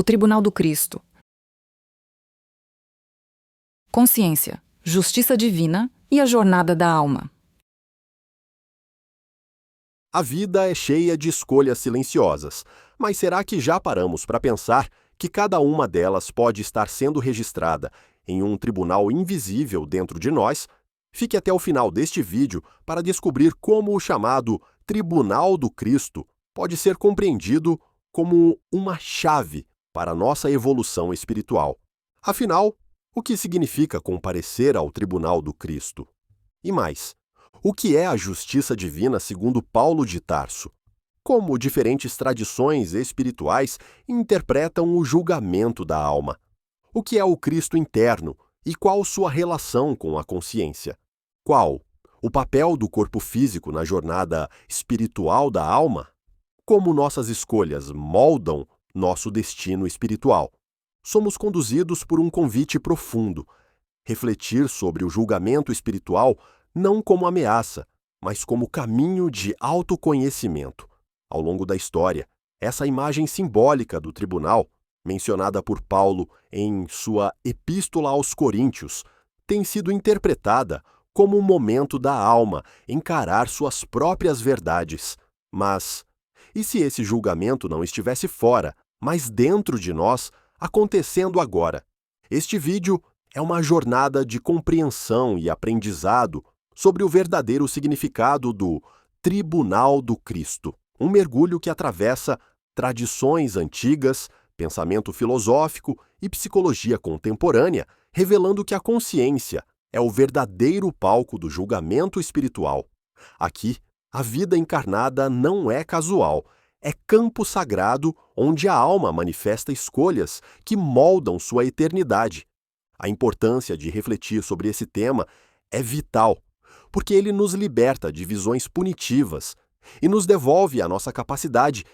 O Tribunal do Cristo. Consciência, justiça divina e a jornada da alma. A vida é cheia de escolhas silenciosas, mas será que já paramos para pensar que cada uma delas pode estar sendo registrada em um tribunal invisível dentro de nós? Fique até o final deste vídeo para descobrir como o chamado Tribunal do Cristo pode ser compreendido como uma chave para a nossa evolução espiritual. Afinal, o que significa comparecer ao Tribunal do Cristo? E mais, o que é a justiça divina segundo Paulo de Tarso? Como diferentes tradições espirituais interpretam o julgamento da alma? O que é o Cristo interno e qual sua relação com a consciência? Qual o papel do corpo físico na jornada espiritual da alma? Como nossas escolhas moldam nosso destino espiritual? Somos conduzidos por um convite profundo: refletir sobre o julgamento espiritual não como ameaça, mas como caminho de autoconhecimento. Ao longo da história, essa imagem simbólica do tribunal, mencionada por Paulo em sua Epístola aos Coríntios, tem sido interpretada como um momento da alma encarar suas próprias verdades. Mas, e se esse julgamento não estivesse fora, mas dentro de nós, acontecendo agora? Este vídeo é uma jornada de compreensão e aprendizado sobre o verdadeiro significado do Tribunal do Cristo. Um mergulho que atravessa tradições antigas, pensamento filosófico e psicologia contemporânea, revelando que a consciência é o verdadeiro palco do julgamento espiritual. Aqui, a vida encarnada não é casual, é campo sagrado onde a alma manifesta escolhas que moldam sua eternidade. A importância de refletir sobre esse tema é vital, porque ele nos liberta de visões punitivas e nos devolve a nossa capacidade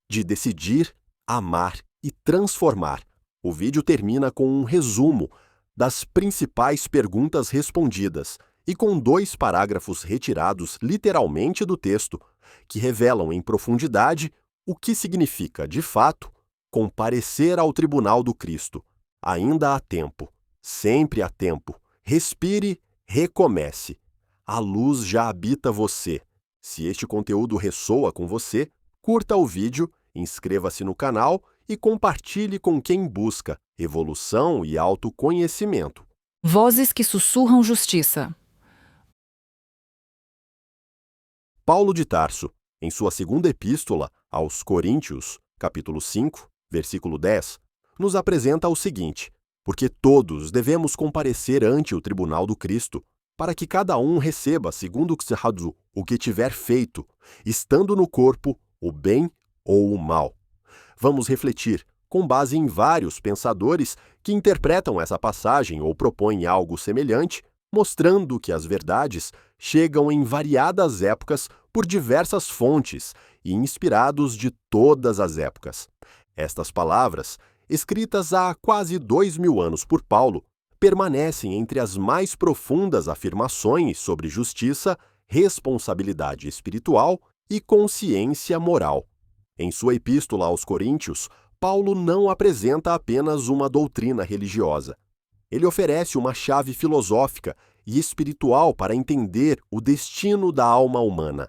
de decidir, amar e transformar. O vídeo termina com um resumo das principais perguntas respondidas e com 2 parágrafos retirados literalmente do texto, que revelam em profundidade o que significa, de fato, comparecer ao Tribunal do Cristo. Ainda há tempo, sempre há tempo. Respire, recomece. A luz já habita você. Se este conteúdo ressoa com você, curta o vídeo, inscreva-se no canal e compartilhe com quem busca evolução e autoconhecimento. Vozes que sussurram justiça. Paulo de Tarso, em sua segunda epístola aos Coríntios, capítulo 5, versículo 10, nos apresenta o seguinte: porque todos devemos comparecer ante o tribunal do Cristo, para que cada um receba segundo o que tiver feito, estando no corpo, o bem ou o mal. Vamos refletir, com base em vários pensadores que interpretam essa passagem ou propõem algo semelhante, mostrando que as verdades chegam em variadas épocas por diversas fontes e inspirados de todas as épocas. Estas palavras, escritas há quase 2000 anos por Paulo, permanecem entre as mais profundas afirmações sobre justiça, responsabilidade espiritual e consciência moral. Em sua epístola aos Coríntios, Paulo não apresenta apenas uma doutrina religiosa. Ele oferece uma chave filosófica e espiritual para entender o destino da alma humana.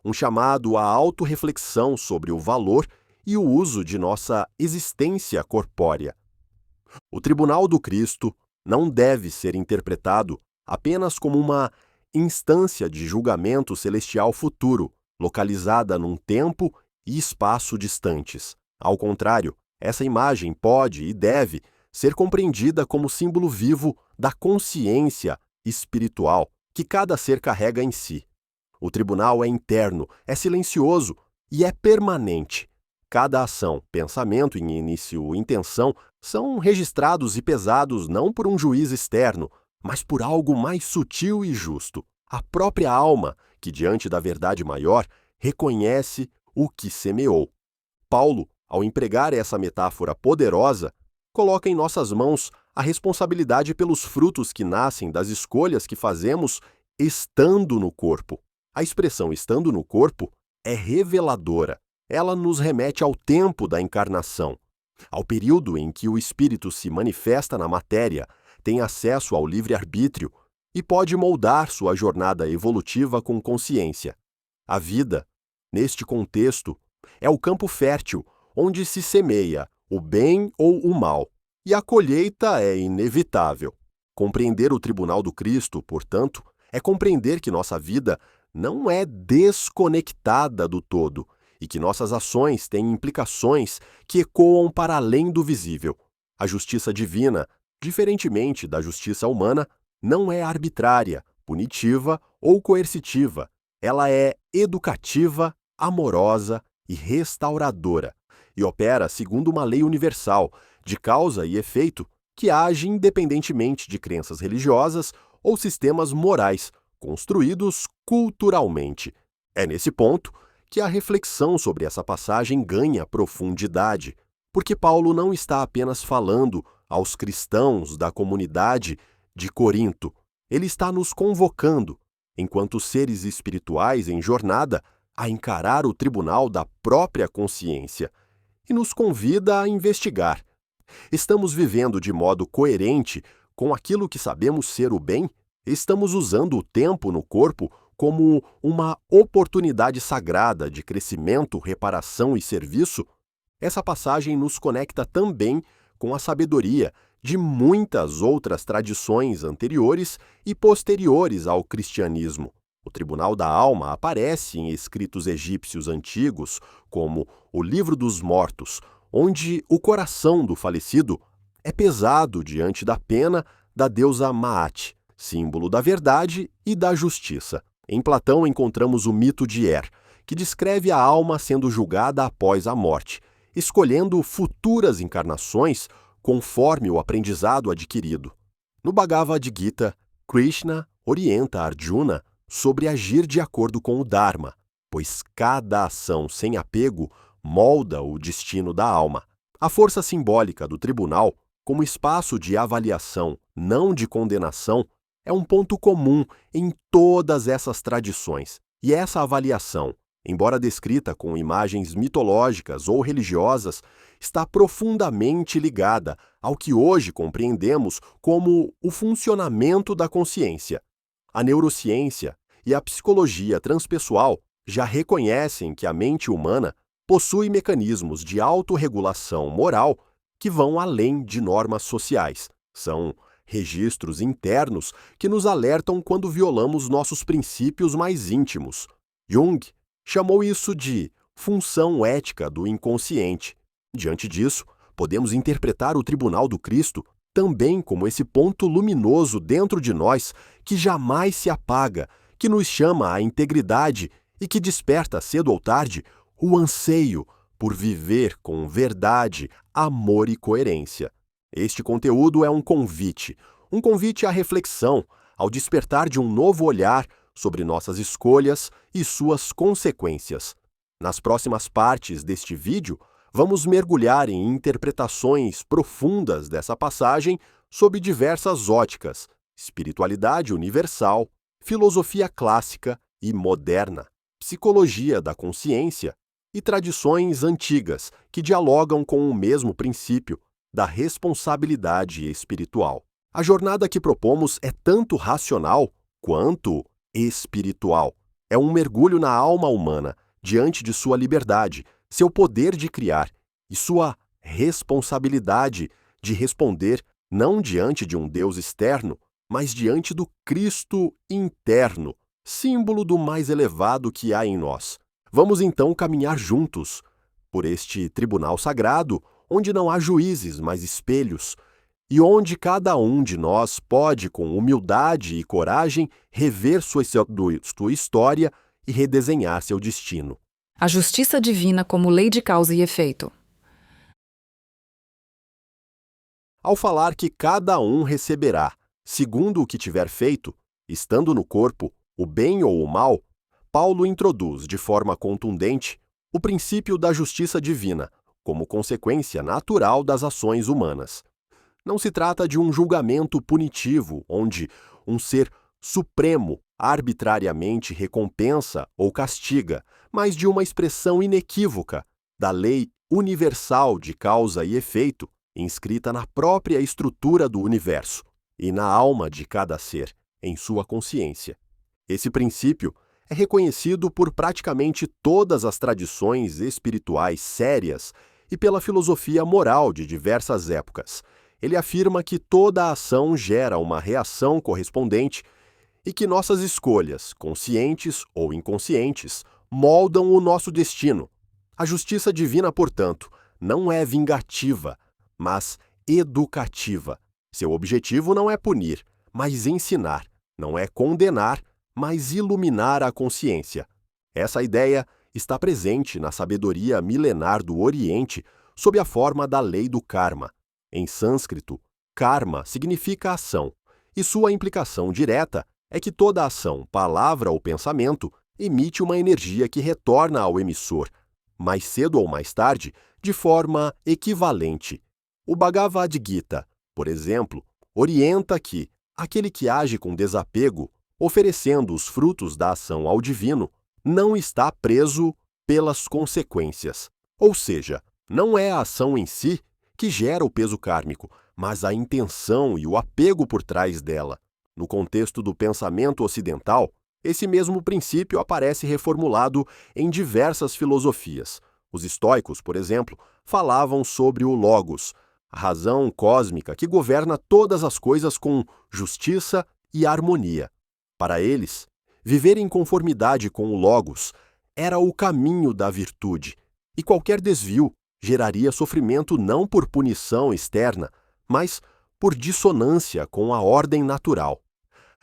Um chamado à autorreflexão sobre o valor e o uso de nossa existência corpórea. O Tribunal do Cristo não deve ser interpretado apenas como uma instância de julgamento celestial futuro, localizada num tempo e espaço distantes. Ao contrário, essa imagem pode e deve ser compreendida como símbolo vivo da consciência espiritual que cada ser carrega em si. O tribunal é interno, é silencioso e é permanente. Cada ação, pensamento e início intenção são registrados e pesados não por um juiz externo, mas por algo mais sutil e justo. A própria alma, que diante da verdade maior, reconhece o que semeou. Paulo, ao empregar essa metáfora poderosa, coloca em nossas mãos a responsabilidade pelos frutos que nascem das escolhas que fazemos estando no corpo. A expressão estando no corpo é reveladora. Ela nos remete ao tempo da encarnação. ao período em que o espírito se manifesta na matéria, tem acesso ao livre-arbítrio e pode moldar sua jornada evolutiva com consciência. A vida, neste contexto, é o campo fértil onde se semeia o bem ou o mal, e a colheita é inevitável. Compreender o tribunal do Cristo, portanto, é compreender que nossa vida não é desconectada do todo e que nossas ações têm implicações que ecoam para além do visível. A justiça divina, diferentemente da justiça humana, não é arbitrária, punitiva ou coercitiva. Ela é educativa, amorosa e restauradora, e opera segundo uma lei universal, de causa e efeito, que age independentemente de crenças religiosas ou sistemas morais construídos culturalmente. É nesse ponto que a reflexão sobre essa passagem ganha profundidade, porque Paulo não está apenas falando aos cristãos da comunidade de Corinto. Ele está nos convocando, enquanto seres espirituais em jornada, a encarar o tribunal da própria consciência e nos convida a investigar. Estamos vivendo de modo coerente com aquilo que sabemos ser o bem? Estamos usando o tempo no corpo como uma oportunidade sagrada de crescimento, reparação e serviço? Essa passagem nos conecta também com a sabedoria de muitas outras tradições anteriores e posteriores ao cristianismo. O Tribunal da Alma aparece em escritos egípcios antigos, como o Livro dos Mortos, onde o coração do falecido é pesado diante da pena da deusa Maat, símbolo da verdade e da justiça. Em Platão encontramos o mito de Er, que descreve a alma sendo julgada após a morte, escolhendo futuras encarnações conforme o aprendizado adquirido. No Bhagavad Gita, Krishna orienta Arjuna sobre agir de acordo com o Dharma, pois cada ação sem apego molda o destino da alma. A força simbólica do tribunal, como espaço de avaliação, não de condenação, é um ponto comum em todas essas tradições. E essa avaliação, embora descrita com imagens mitológicas ou religiosas, está profundamente ligada ao que hoje compreendemos como o funcionamento da consciência. A neurociência e a psicologia transpessoal já reconhecem que a mente humana possui mecanismos de autorregulação moral que vão além de normas sociais. São registros internos que nos alertam quando violamos nossos princípios mais íntimos. Jung chamou isso de função ética do inconsciente. Diante disso, podemos interpretar o tribunal do Cristo também como esse ponto luminoso dentro de nós que jamais se apaga, que nos chama à integridade e que desperta cedo ou tarde o anseio por viver com verdade, amor e coerência. Este conteúdo é um convite à reflexão, ao despertar de um novo olhar sobre nossas escolhas e suas consequências. Nas próximas partes deste vídeo, vamos mergulhar em interpretações profundas dessa passagem sob diversas óticas: espiritualidade universal, filosofia clássica e moderna, psicologia da consciência e tradições antigas que dialogam com o mesmo princípio da responsabilidade espiritual. A jornada que propomos é tanto racional quanto espiritual. É um mergulho na alma humana, diante de sua liberdade, seu poder de criar e sua responsabilidade de responder não diante de um Deus externo, mas diante do Cristo interno, símbolo do mais elevado que há em nós. Vamos então caminhar juntos por este tribunal sagrado, onde não há juízes, mas espelhos, e onde cada um de nós pode, com humildade e coragem, rever sua história e redesenhar seu destino. A justiça divina como lei de causa e efeito. Ao falar que cada um receberá, segundo o que tiver feito, estando no corpo, o bem ou o mal, Paulo introduz de forma contundente o princípio da justiça divina, como consequência natural das ações humanas. Não se trata de um julgamento punitivo, onde um ser supremo arbitrariamente recompensa ou castiga, mas de uma expressão inequívoca da lei universal de causa e efeito, inscrita na própria estrutura do universo e na alma de cada ser, em sua consciência. Esse princípio é reconhecido por praticamente todas as tradições espirituais sérias e pela filosofia moral de diversas épocas. Ele afirma que toda ação gera uma reação correspondente e que nossas escolhas, conscientes ou inconscientes, moldam o nosso destino. A justiça divina, portanto, não é vingativa, mas educativa. Seu objetivo não é punir, mas ensinar. Não é condenar, mas iluminar a consciência. Essa ideia está presente na sabedoria milenar do Oriente sob a forma da lei do karma. Em sânscrito, karma significa ação, e sua implicação direta é que toda ação, palavra ou pensamento emite uma energia que retorna ao emissor, mais cedo ou mais tarde, de forma equivalente. O Bhagavad Gita, por exemplo, orienta que aquele que age com desapego, oferecendo os frutos da ação ao divino, não está preso pelas consequências. Ou seja, não é a ação em si que gera o peso kármico, mas a intenção e o apego por trás dela. No contexto do pensamento ocidental, esse mesmo princípio aparece reformulado em diversas filosofias. Os estoicos, por exemplo, falavam sobre o logos, a razão cósmica que governa todas as coisas com justiça e harmonia. Para eles, viver em conformidade com o logos era o caminho da virtude, e qualquer desvio geraria sofrimento não por punição externa, mas por dissonância com a ordem natural.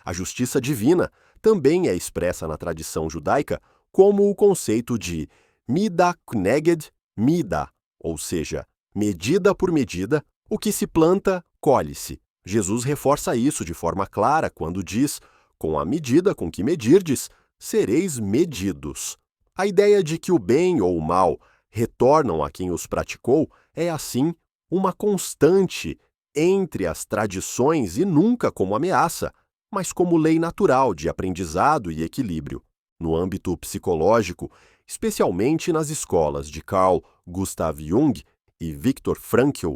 A justiça divina também é expressa na tradição judaica como o conceito de mida kneged mida, ou seja, medida por medida, o que se planta, colhe-se. Jesus reforça isso de forma clara quando diz: com a medida com que medirdes, sereis medidos. A ideia de que o bem ou o mal retornam a quem os praticou é, assim, uma constante entre as tradições e nunca como ameaça, mas como lei natural de aprendizado e equilíbrio. No âmbito psicológico, especialmente nas escolas de Carl Gustav Jung e Viktor Frankl,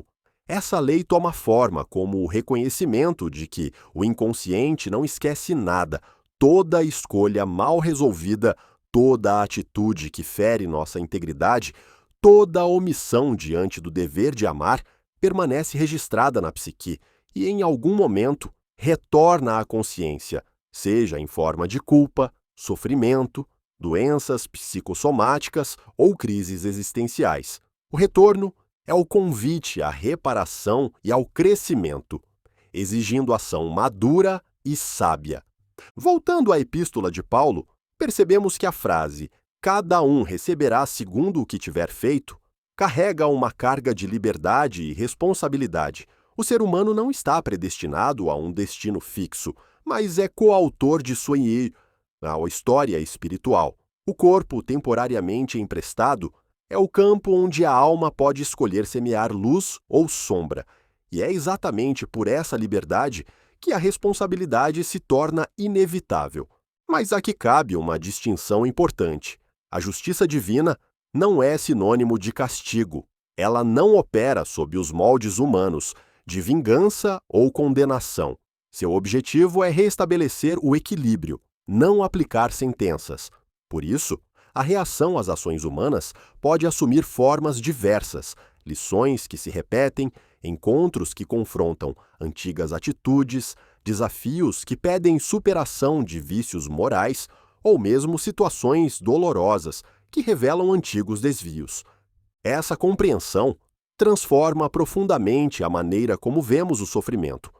essa lei toma forma como o reconhecimento de que o inconsciente não esquece nada, toda escolha mal resolvida, toda atitude que fere nossa integridade, toda omissão diante do dever de amar permanece registrada na psique e, em algum momento, retorna à consciência, seja em forma de culpa, sofrimento, doenças psicossomáticas ou crises existenciais. O retorno é o convite à reparação e ao crescimento, exigindo ação madura e sábia. Voltando à epístola de Paulo, percebemos que a frase "cada um receberá segundo o que tiver feito" carrega uma carga de liberdade e responsabilidade. O ser humano não está predestinado a um destino fixo, mas é coautor de sua história espiritual. O corpo temporariamente emprestado é o campo onde a alma pode escolher semear luz ou sombra, e é exatamente por essa liberdade que a responsabilidade se torna inevitável. Mas aqui cabe uma distinção importante. A justiça divina não é sinônimo de castigo. Ela não opera sob os moldes humanos, de vingança ou condenação. Seu objetivo é restabelecer o equilíbrio, não aplicar sentenças. Por isso, a reação às ações humanas pode assumir formas diversas, lições que se repetem, encontros que confrontam antigas atitudes, desafios que pedem superação de vícios morais ou mesmo situações dolorosas que revelam antigos desvios. Essa compreensão transforma profundamente a maneira como vemos o sofrimento.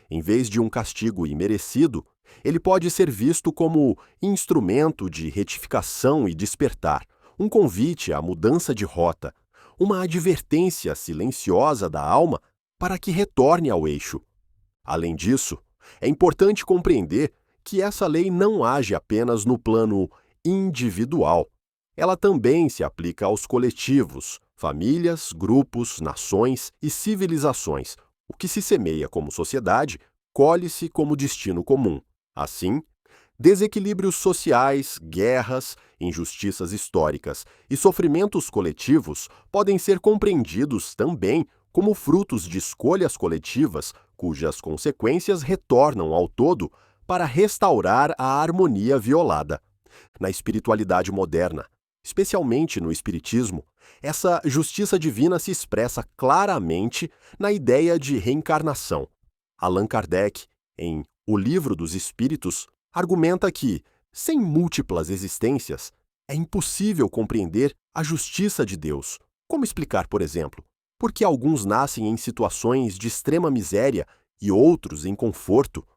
Em vez de um castigo imerecido, ele pode ser visto como instrumento de retificação e despertar, um convite à mudança de rota, uma advertência silenciosa da alma para que retorne ao eixo. Além disso, é importante compreender que essa lei não age apenas no plano individual. Ela também se aplica aos coletivos, famílias, grupos, nações e civilizações. O que se semeia como sociedade, colhe-se como destino comum. Assim, Desequilíbrios sociais, guerras, injustiças históricas e sofrimentos coletivos podem ser compreendidos também como frutos de escolhas coletivas cujas consequências retornam ao todo para restaurar a harmonia violada. Na espiritualidade moderna, especialmente no Espiritismo, essa justiça divina se expressa claramente na ideia de reencarnação. Allan Kardec, em O Livro dos Espíritos, argumenta que, sem múltiplas existências, é impossível compreender a justiça de Deus. Como explicar, por exemplo, por que alguns nascem em situações de extrema miséria e outros em conforto?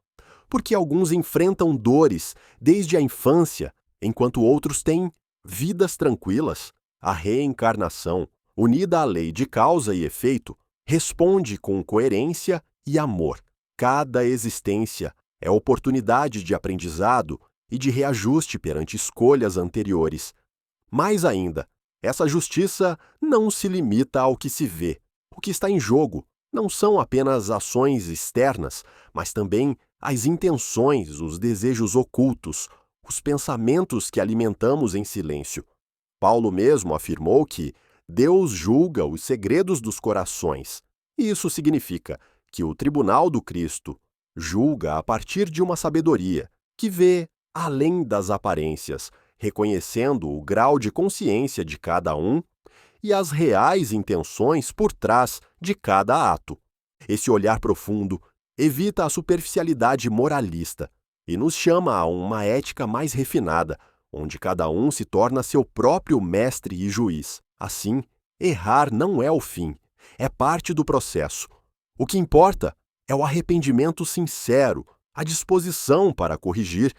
Por que alguns enfrentam dores desde a infância, enquanto outros têm vidas tranquilas? A reencarnação, unida à lei de causa e efeito, responde com coerência e amor. Cada existência é oportunidade de aprendizado e de reajuste perante escolhas anteriores. Mais ainda, essa justiça não se limita ao que se vê. O que está em jogo não são apenas ações externas, mas também as intenções, os desejos ocultos, os pensamentos que alimentamos em silêncio. Paulo mesmo afirmou que Deus julga os segredos dos corações. E isso significa que o tribunal do Cristo julga a partir de uma sabedoria que vê além das aparências, reconhecendo o grau de consciência de cada um e as reais intenções por trás de cada ato. Esse olhar profundo evita a superficialidade moralista e nos chama a uma ética mais refinada, onde cada um se torna seu próprio mestre e juiz. Assim, errar não é o fim, é parte do processo. O que importa é o arrependimento sincero, a disposição para corrigir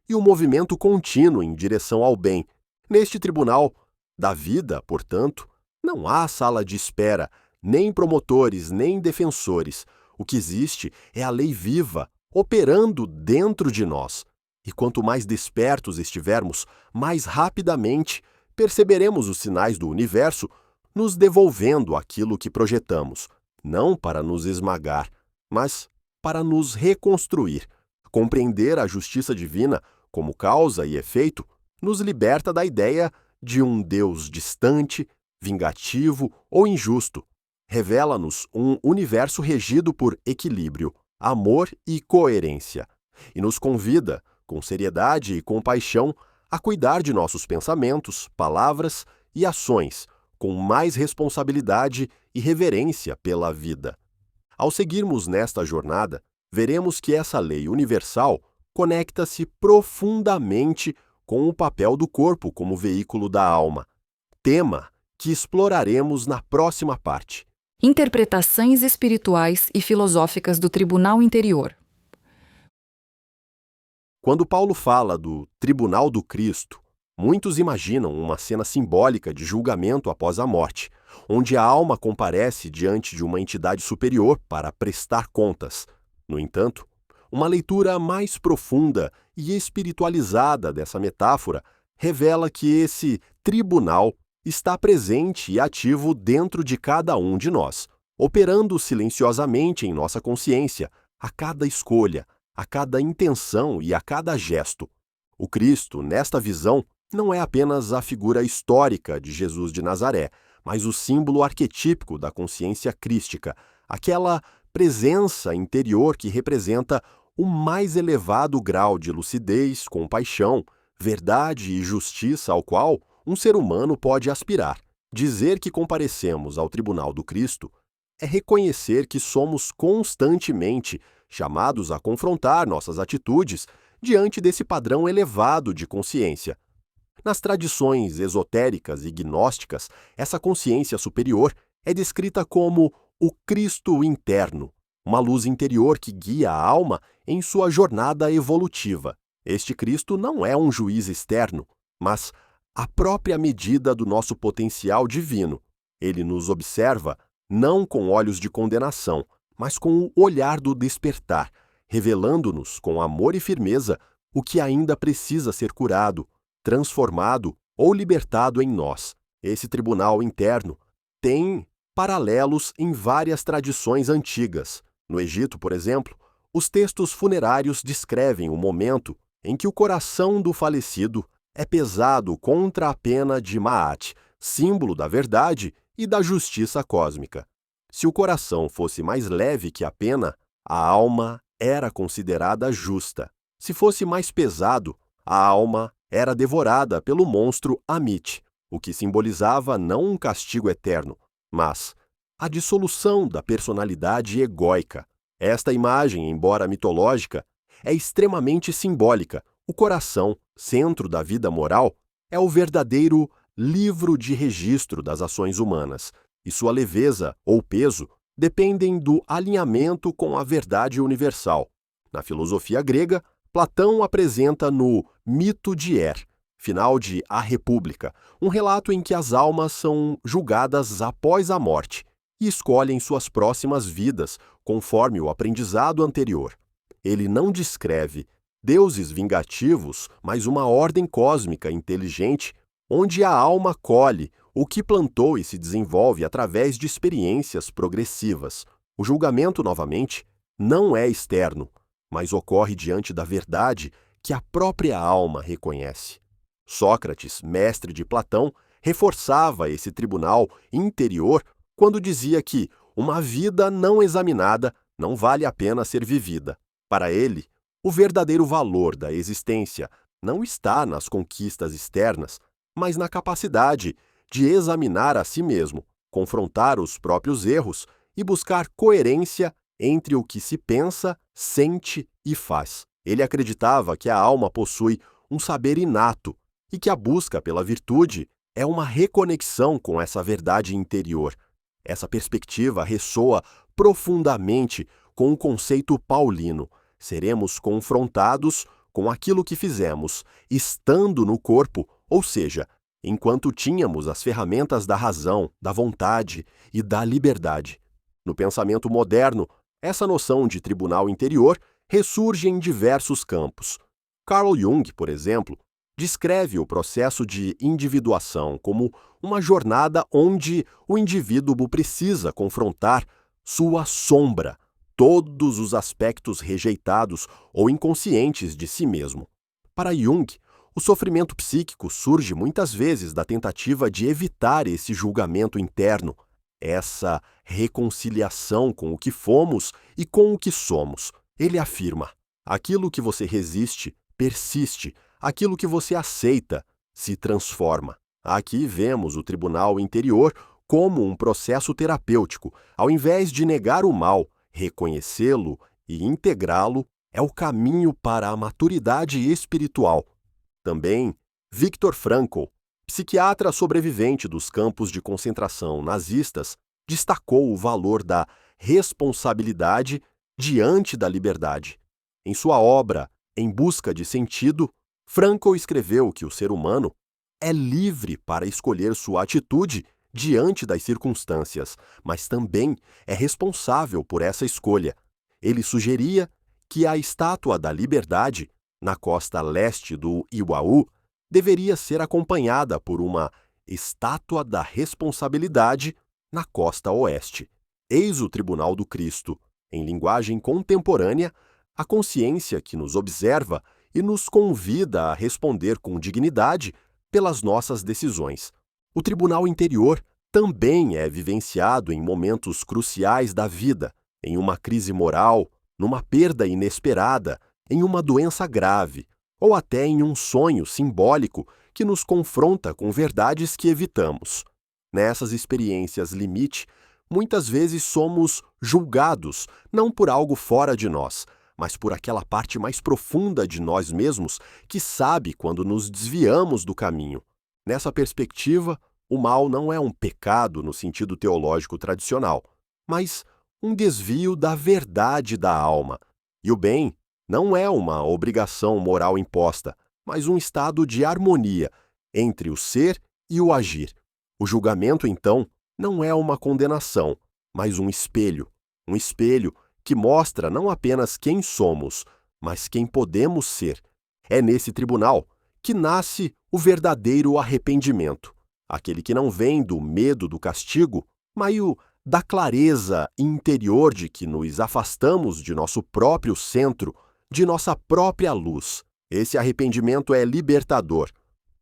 e o movimento contínuo em direção ao bem. Neste tribunal da vida, portanto, não há sala de espera, nem promotores, nem defensores. O que existe é a lei viva, operando dentro de nós. E quanto mais despertos estivermos, mais rapidamente perceberemos os sinais do universo nos devolvendo aquilo que projetamos, não para nos esmagar, mas para nos reconstruir. Compreender a justiça divina como causa e efeito nos liberta da ideia de um Deus distante, vingativo ou injusto. Revela-nos um universo regido por equilíbrio, amor e coerência, e nos convida, com seriedade e compaixão, a cuidar de nossos pensamentos, palavras e ações, com mais responsabilidade e reverência pela vida. Ao seguirmos nesta jornada, veremos que essa lei universal conecta-se profundamente com o papel do corpo como veículo da alma, tema que exploraremos na próxima parte. Interpretações espirituais e filosóficas do Tribunal Interior. Quando Paulo fala do Tribunal do Cristo, muitos imaginam uma cena simbólica de julgamento após a morte, onde a alma comparece diante de uma entidade superior para prestar contas. No entanto, uma leitura mais profunda e espiritualizada dessa metáfora revela que esse tribunal está presente e ativo dentro de cada um de nós, operando silenciosamente em nossa consciência, a cada escolha, a cada intenção e a cada gesto. O Cristo, nesta visão, não é apenas a figura histórica de Jesus de Nazaré, mas o símbolo arquetípico da consciência crística, aquela presença interior que representa o mais elevado grau de lucidez, compaixão, verdade e justiça ao qual um ser humano pode aspirar. Dizer que comparecemos ao tribunal do Cristo é reconhecer que somos constantemente chamados a confrontar nossas atitudes diante desse padrão elevado de consciência. Nas tradições esotéricas e gnósticas, essa consciência superior é descrita como o Cristo interno, uma luz interior que guia a alma em sua jornada evolutiva. Este Cristo não é um juiz externo, mas a própria medida do nosso potencial divino. Ele nos observa não com olhos de condenação, mas com o olhar do despertar, revelando-nos com amor e firmeza o que ainda precisa ser curado, transformado ou libertado em nós. Esse tribunal interno tem paralelos em várias tradições antigas. No Egito, por exemplo, os textos funerários descrevem o momento em que o coração do falecido é pesado contra a pena de Ma'at, símbolo da verdade e da justiça cósmica. Se o coração fosse mais leve que a pena, a alma era considerada justa. Se fosse mais pesado, a alma era devorada pelo monstro Amit, o que simbolizava não um castigo eterno, mas a dissolução da personalidade egóica. Esta imagem, embora mitológica, é extremamente simbólica. O coração, centro da vida moral, é o verdadeiro livro de registro das ações humanas, e sua leveza ou peso dependem do alinhamento com a verdade universal. Na filosofia grega, Platão apresenta no Mito de final de A República, um relato em que as almas são julgadas após a morte e escolhem suas próximas vidas conforme o aprendizado anterior. Ele não descreve deuses vingativos, mas uma ordem cósmica inteligente onde a alma colhe o que plantou e se desenvolve através de experiências progressivas. O julgamento, novamente, não é externo, mas ocorre diante da verdade que a própria alma reconhece. Sócrates, mestre de Platão, reforçava esse tribunal interior quando dizia que uma vida não examinada não vale a pena ser vivida. Para ele, o verdadeiro valor da existência não está nas conquistas externas, mas na capacidade de examinar a si mesmo, confrontar os próprios erros e buscar coerência entre o que se pensa, sente e faz. Ele acreditava que a alma possui um saber inato e que a busca pela virtude é uma reconexão com essa verdade interior. Essa perspectiva ressoa profundamente com o conceito paulino. Seremos confrontados com aquilo que fizemos, estando no corpo, ou seja, enquanto tínhamos as ferramentas da razão, da vontade e da liberdade. No pensamento moderno, essa noção de tribunal interior ressurge em diversos campos. Carl Jung, por exemplo, descreve o processo de individuação como uma jornada onde o indivíduo precisa confrontar sua sombra, todos os aspectos rejeitados ou inconscientes de si mesmo. Para Jung, o sofrimento psíquico surge muitas vezes da tentativa de evitar esse julgamento interno, essa reconciliação com o que fomos e com o que somos. Ele afirma: aquilo que você resiste, persiste, aquilo que você aceita, se transforma. Aqui vemos o tribunal interior como um processo terapêutico. Ao invés de negar o mal, reconhecê-lo e integrá-lo é o caminho para a maturidade espiritual. Também, Viktor Frankl, psiquiatra sobrevivente dos campos de concentração nazistas, destacou o valor da responsabilidade diante da liberdade. Em sua obra Em Busca de Sentido, Frankl escreveu que o ser humano é livre para escolher sua atitude diante das circunstâncias, mas também é responsável por essa escolha. Ele sugeria que a Estátua da Liberdade, na costa leste do Iauá, deveria ser acompanhada por uma Estátua da Responsabilidade na costa oeste. Eis o Tribunal do Cristo, em linguagem contemporânea, a consciência que nos observa e nos convida a responder com dignidade pelas nossas decisões. O tribunal interior também é vivenciado em momentos cruciais da vida, em uma crise moral, numa perda inesperada, em uma doença grave, ou até em um sonho simbólico que nos confronta com verdades que evitamos. Nessas experiências limite, muitas vezes somos julgados, não por algo fora de nós, mas por aquela parte mais profunda de nós mesmos que sabe quando nos desviamos do caminho. Nessa perspectiva, o mal não é um pecado no sentido teológico tradicional, mas um desvio da verdade da alma. E o bem não é uma obrigação moral imposta, mas um estado de harmonia entre o ser e o agir. O julgamento, então, não é uma condenação, mas um espelho que mostra não apenas quem somos, mas quem podemos ser. É nesse tribunal que nasce o verdadeiro arrependimento, aquele que não vem do medo do castigo, mas da clareza interior de que nos afastamos de nosso próprio centro, de nossa própria luz. Esse arrependimento é libertador,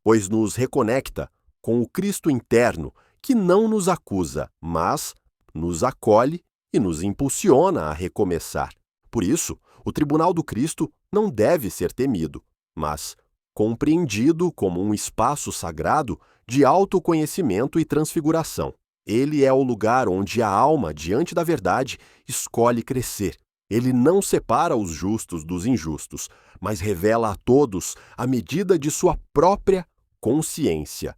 pois nos reconecta com o Cristo interno, que não nos acusa, mas nos acolhe e nos impulsiona a recomeçar. Por isso, o tribunal do Cristo não deve ser temido, mas compreendido como um espaço sagrado de autoconhecimento e transfiguração. Ele é o lugar onde a alma, diante da verdade, escolhe crescer. Ele não separa os justos dos injustos, mas revela a todos a medida de sua própria consciência.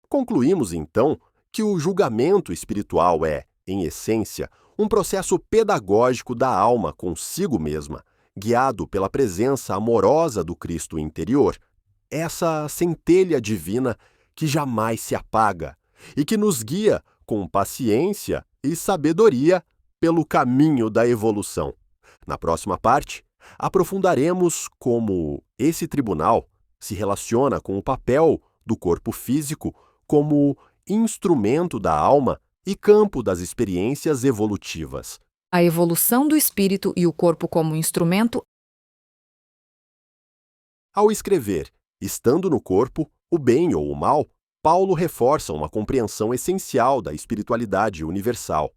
Concluímos, então, que o julgamento espiritual é, em essência, um processo pedagógico da alma consigo mesma, guiado pela presença amorosa do Cristo interior. Essa centelha divina que jamais se apaga e que nos guia com paciência e sabedoria pelo caminho da evolução. Na próxima parte, aprofundaremos como esse tribunal se relaciona com o papel do corpo físico como instrumento da alma e campo das experiências evolutivas. A evolução do espírito e o corpo como instrumento. Ao escrever Estando no corpo, o bem ou o mal, Paulo reforça uma compreensão essencial da espiritualidade universal.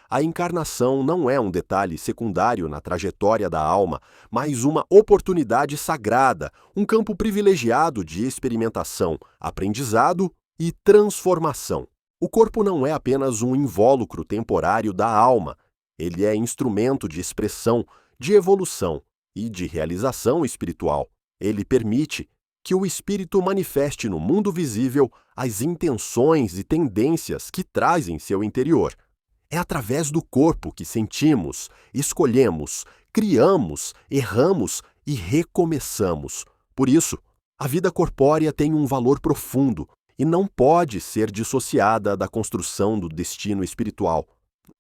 A encarnação não é um detalhe secundário na trajetória da alma, mas uma oportunidade sagrada, um campo privilegiado de experimentação, aprendizado e transformação. O corpo não é apenas um invólucro temporário da alma, ele é instrumento de expressão, de evolução e de realização espiritual. Ele permite que o espírito manifeste no mundo visível as intenções e tendências que traz em seu interior. É através do corpo que sentimos, escolhemos, criamos, erramos e recomeçamos. Por isso, a vida corpórea tem um valor profundo e não pode ser dissociada da construção do destino espiritual.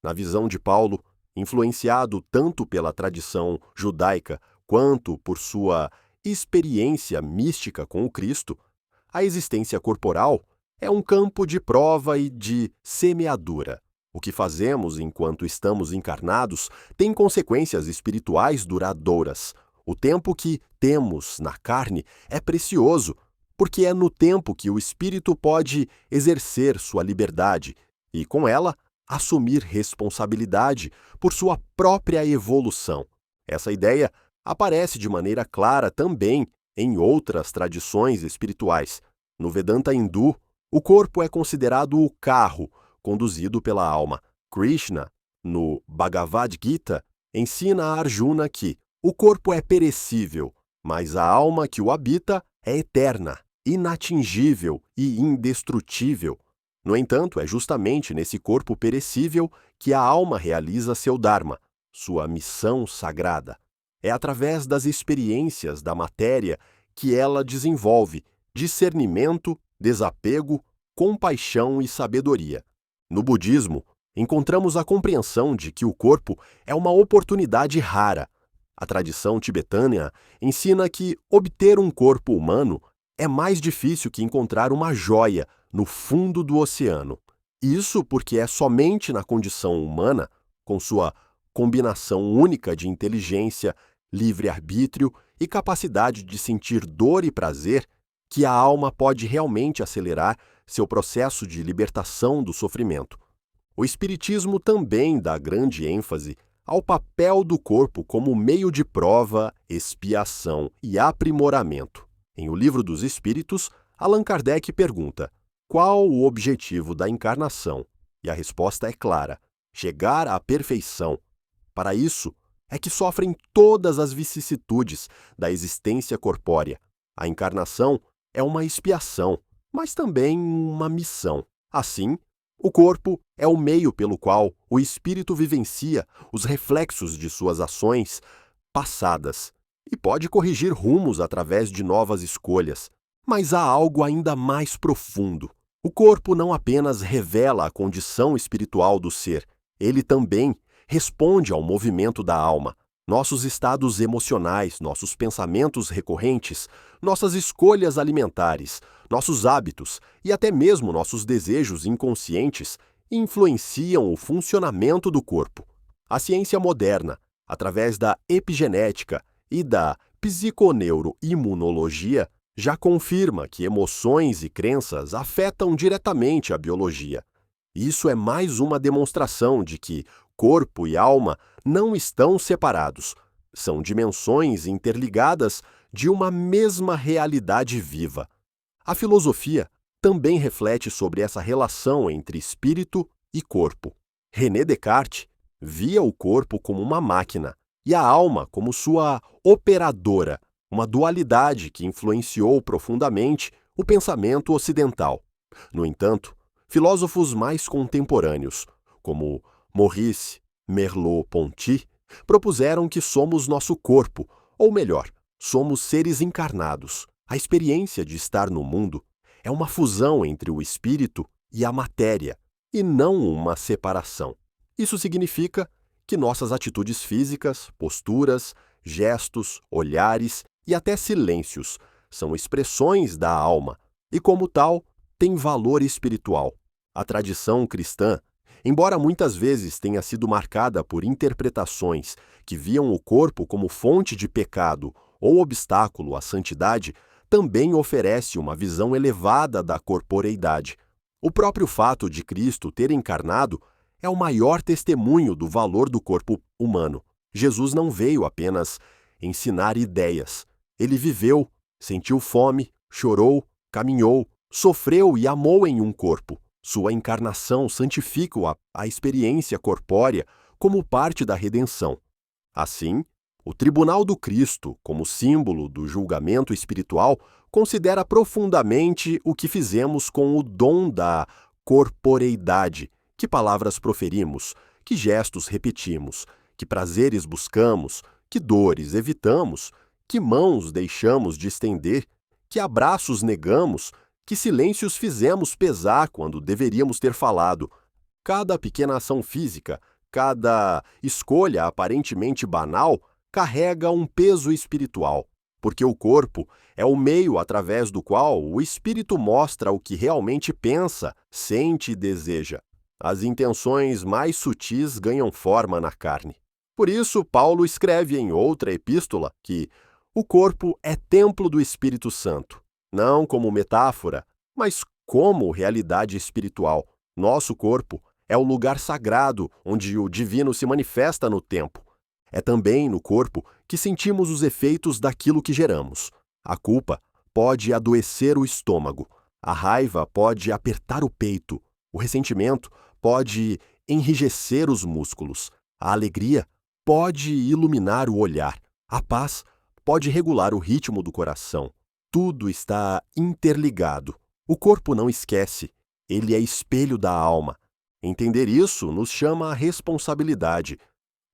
Na visão de Paulo, influenciado tanto pela tradição judaica quanto por sua experiência mística com o Cristo, a existência corporal é um campo de prova e de semeadura. O que fazemos enquanto estamos encarnados tem consequências espirituais duradouras. O tempo que temos na carne é precioso, porque é no tempo que o espírito pode exercer sua liberdade e, com ela, assumir responsabilidade por sua própria evolução. Essa ideia aparece de maneira clara também em outras tradições espirituais. No Vedanta hindu, o corpo é considerado o carro conduzido pela alma. Krishna, no Bhagavad Gita, ensina a Arjuna que o corpo é perecível, mas a alma que o habita é eterna, inatingível e indestrutível. No entanto, é justamente nesse corpo perecível que a alma realiza seu dharma, sua missão sagrada. É através das experiências da matéria que ela desenvolve discernimento, desapego, compaixão e sabedoria. No budismo, encontramos a compreensão de que o corpo é uma oportunidade rara. A tradição tibetana ensina que obter um corpo humano é mais difícil que encontrar uma joia no fundo do oceano. Isso porque é somente na condição humana, com sua combinação única de inteligência, livre-arbítrio e capacidade de sentir dor e prazer, que a alma pode realmente acelerar seu processo de libertação do sofrimento. O Espiritismo também dá grande ênfase ao papel do corpo como meio de prova, expiação e aprimoramento. Em O Livro dos Espíritos, Allan Kardec pergunta: qual o objetivo da encarnação? E a resposta é clara: chegar à perfeição. Para isso, é que sofrem todas as vicissitudes da existência corpórea. A encarnação é uma expiação, mas também uma missão. Assim, o corpo é o meio pelo qual o espírito vivencia os reflexos de suas ações passadas e pode corrigir rumos através de novas escolhas. Mas há algo ainda mais profundo. O corpo não apenas revela a condição espiritual do ser, ele também responde ao movimento da alma. Nossos estados emocionais, nossos pensamentos recorrentes, nossas escolhas alimentares, nossos hábitos e até mesmo nossos desejos inconscientes influenciam o funcionamento do corpo. A ciência moderna, através da epigenética e da psiconeuroimunologia já confirma que emoções e crenças afetam diretamente a biologia. Isso é mais uma demonstração de que corpo e alma não estão separados. São dimensões interligadas de uma mesma realidade viva. A filosofia também reflete sobre essa relação entre espírito e corpo. René Descartes via o corpo como uma máquina e a alma como sua operadora, uma dualidade que influenciou profundamente o pensamento ocidental. No entanto, filósofos mais contemporâneos, como Maurice Merleau-Ponty, propuseram que somos nosso corpo, ou melhor, somos seres encarnados. A experiência de estar no mundo é uma fusão entre o espírito e a matéria, e não uma separação. Isso significa que nossas atitudes físicas, posturas, gestos, olhares e até silêncios são expressões da alma e, como tal, têm valor espiritual. A tradição cristã, embora muitas vezes tenha sido marcada por interpretações que viam o corpo como fonte de pecado ou obstáculo à santidade, também oferece uma visão elevada da corporeidade. O próprio fato de Cristo ter encarnado é o maior testemunho do valor do corpo humano. Jesus não veio apenas ensinar ideias. Ele viveu, sentiu fome, chorou, caminhou, sofreu e amou em um corpo. Sua encarnação santifica a experiência corpórea como parte da redenção. Assim, o tribunal do Cristo, como símbolo do julgamento espiritual, considera profundamente o que fizemos com o dom da corporeidade, que palavras proferimos, que gestos repetimos, que prazeres buscamos, que dores evitamos, que mãos deixamos de estender, que abraços negamos, que silêncios fizemos pesar quando deveríamos ter falado. Cada pequena ação física, cada escolha aparentemente banal, carrega um peso espiritual, porque o corpo é o meio através do qual o espírito mostra o que realmente pensa, sente e deseja. As intenções mais sutis ganham forma na carne. Por isso, Paulo escreve em outra epístola que o corpo é templo do Espírito Santo, não como metáfora, mas como realidade espiritual. Nosso corpo é o lugar sagrado onde o divino se manifesta no tempo. É também no corpo que sentimos os efeitos daquilo que geramos. A culpa pode adoecer o estômago, a raiva pode apertar o peito, o ressentimento pode enrijecer os músculos, a alegria pode iluminar o olhar, a paz pode regular o ritmo do coração. Tudo está interligado. O corpo não esquece, ele é espelho da alma. Entender isso nos chama a responsabilidade,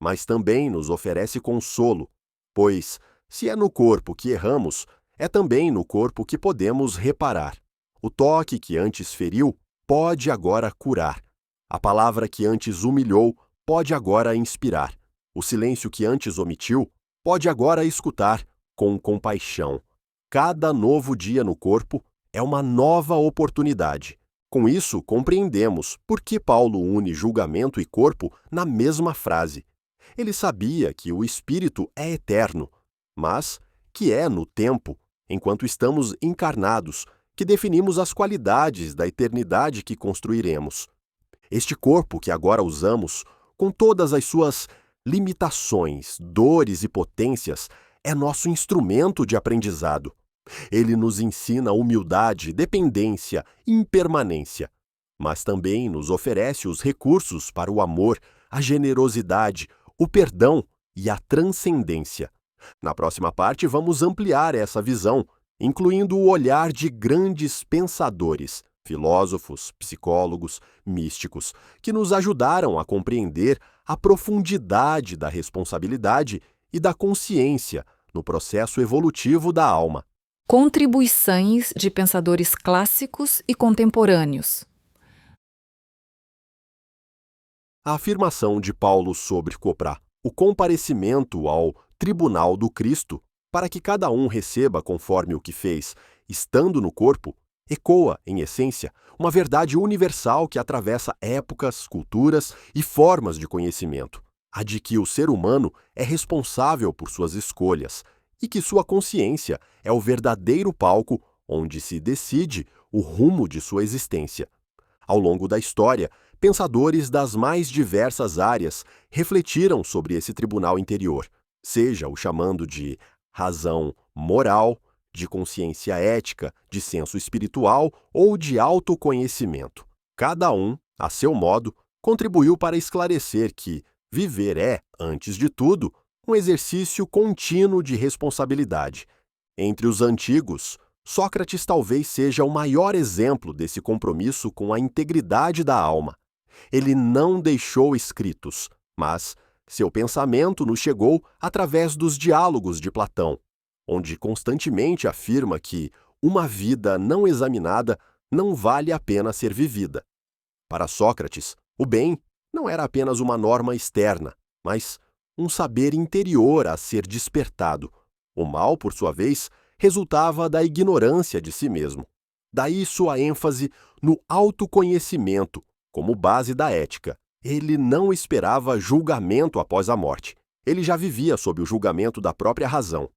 mas também nos oferece consolo, pois, se é no corpo que erramos, é também no corpo que podemos reparar. O toque que antes feriu pode agora curar. A palavra que antes humilhou pode agora inspirar. O silêncio que antes omitiu pode agora escutar com compaixão. Cada novo dia no corpo é uma nova oportunidade. Com isso, compreendemos por que Paulo une julgamento e corpo na mesma frase. Ele sabia que o espírito é eterno, mas que é no tempo, enquanto estamos encarnados, que definimos as qualidades da eternidade que construiremos. Este corpo que agora usamos, com todas as suas limitações, dores e potências, é nosso instrumento de aprendizado. Ele nos ensina humildade, dependência, impermanência, mas também nos oferece os recursos para o amor, a generosidade, o perdão e a transcendência. Na próxima parte, vamos ampliar essa visão, incluindo o olhar de grandes pensadores, filósofos, psicólogos, místicos, que nos ajudaram a compreender a profundidade da responsabilidade e da consciência no processo evolutivo da alma. Contribuições de pensadores clássicos e contemporâneos. A afirmação de Paulo sobre cobrar o comparecimento ao tribunal do Cristo, para que cada um receba conforme o que fez, estando no corpo, ecoa, em essência, uma verdade universal que atravessa épocas, culturas e formas de conhecimento, a de que o ser humano é responsável por suas escolhas e que sua consciência é o verdadeiro palco onde se decide o rumo de sua existência. Ao longo da história, pensadores das mais diversas áreas refletiram sobre esse tribunal interior, seja o chamando de razão moral, de consciência ética, de senso espiritual ou de autoconhecimento. Cada um, a seu modo, contribuiu para esclarecer que viver é, antes de tudo, um exercício contínuo de responsabilidade. Entre os antigos, Sócrates talvez seja o maior exemplo desse compromisso com a integridade da alma. Ele não deixou escritos, mas seu pensamento nos chegou através dos diálogos de Platão, onde constantemente afirma que uma vida não examinada não vale a pena ser vivida. Para Sócrates, o bem não era apenas uma norma externa, mas um saber interior a ser despertado. O mal, por sua vez, resultava da ignorância de si mesmo. Daí sua ênfase no autoconhecimento, como base da ética. Ele não esperava julgamento após a morte. Ele já vivia sob o julgamento da própria razão.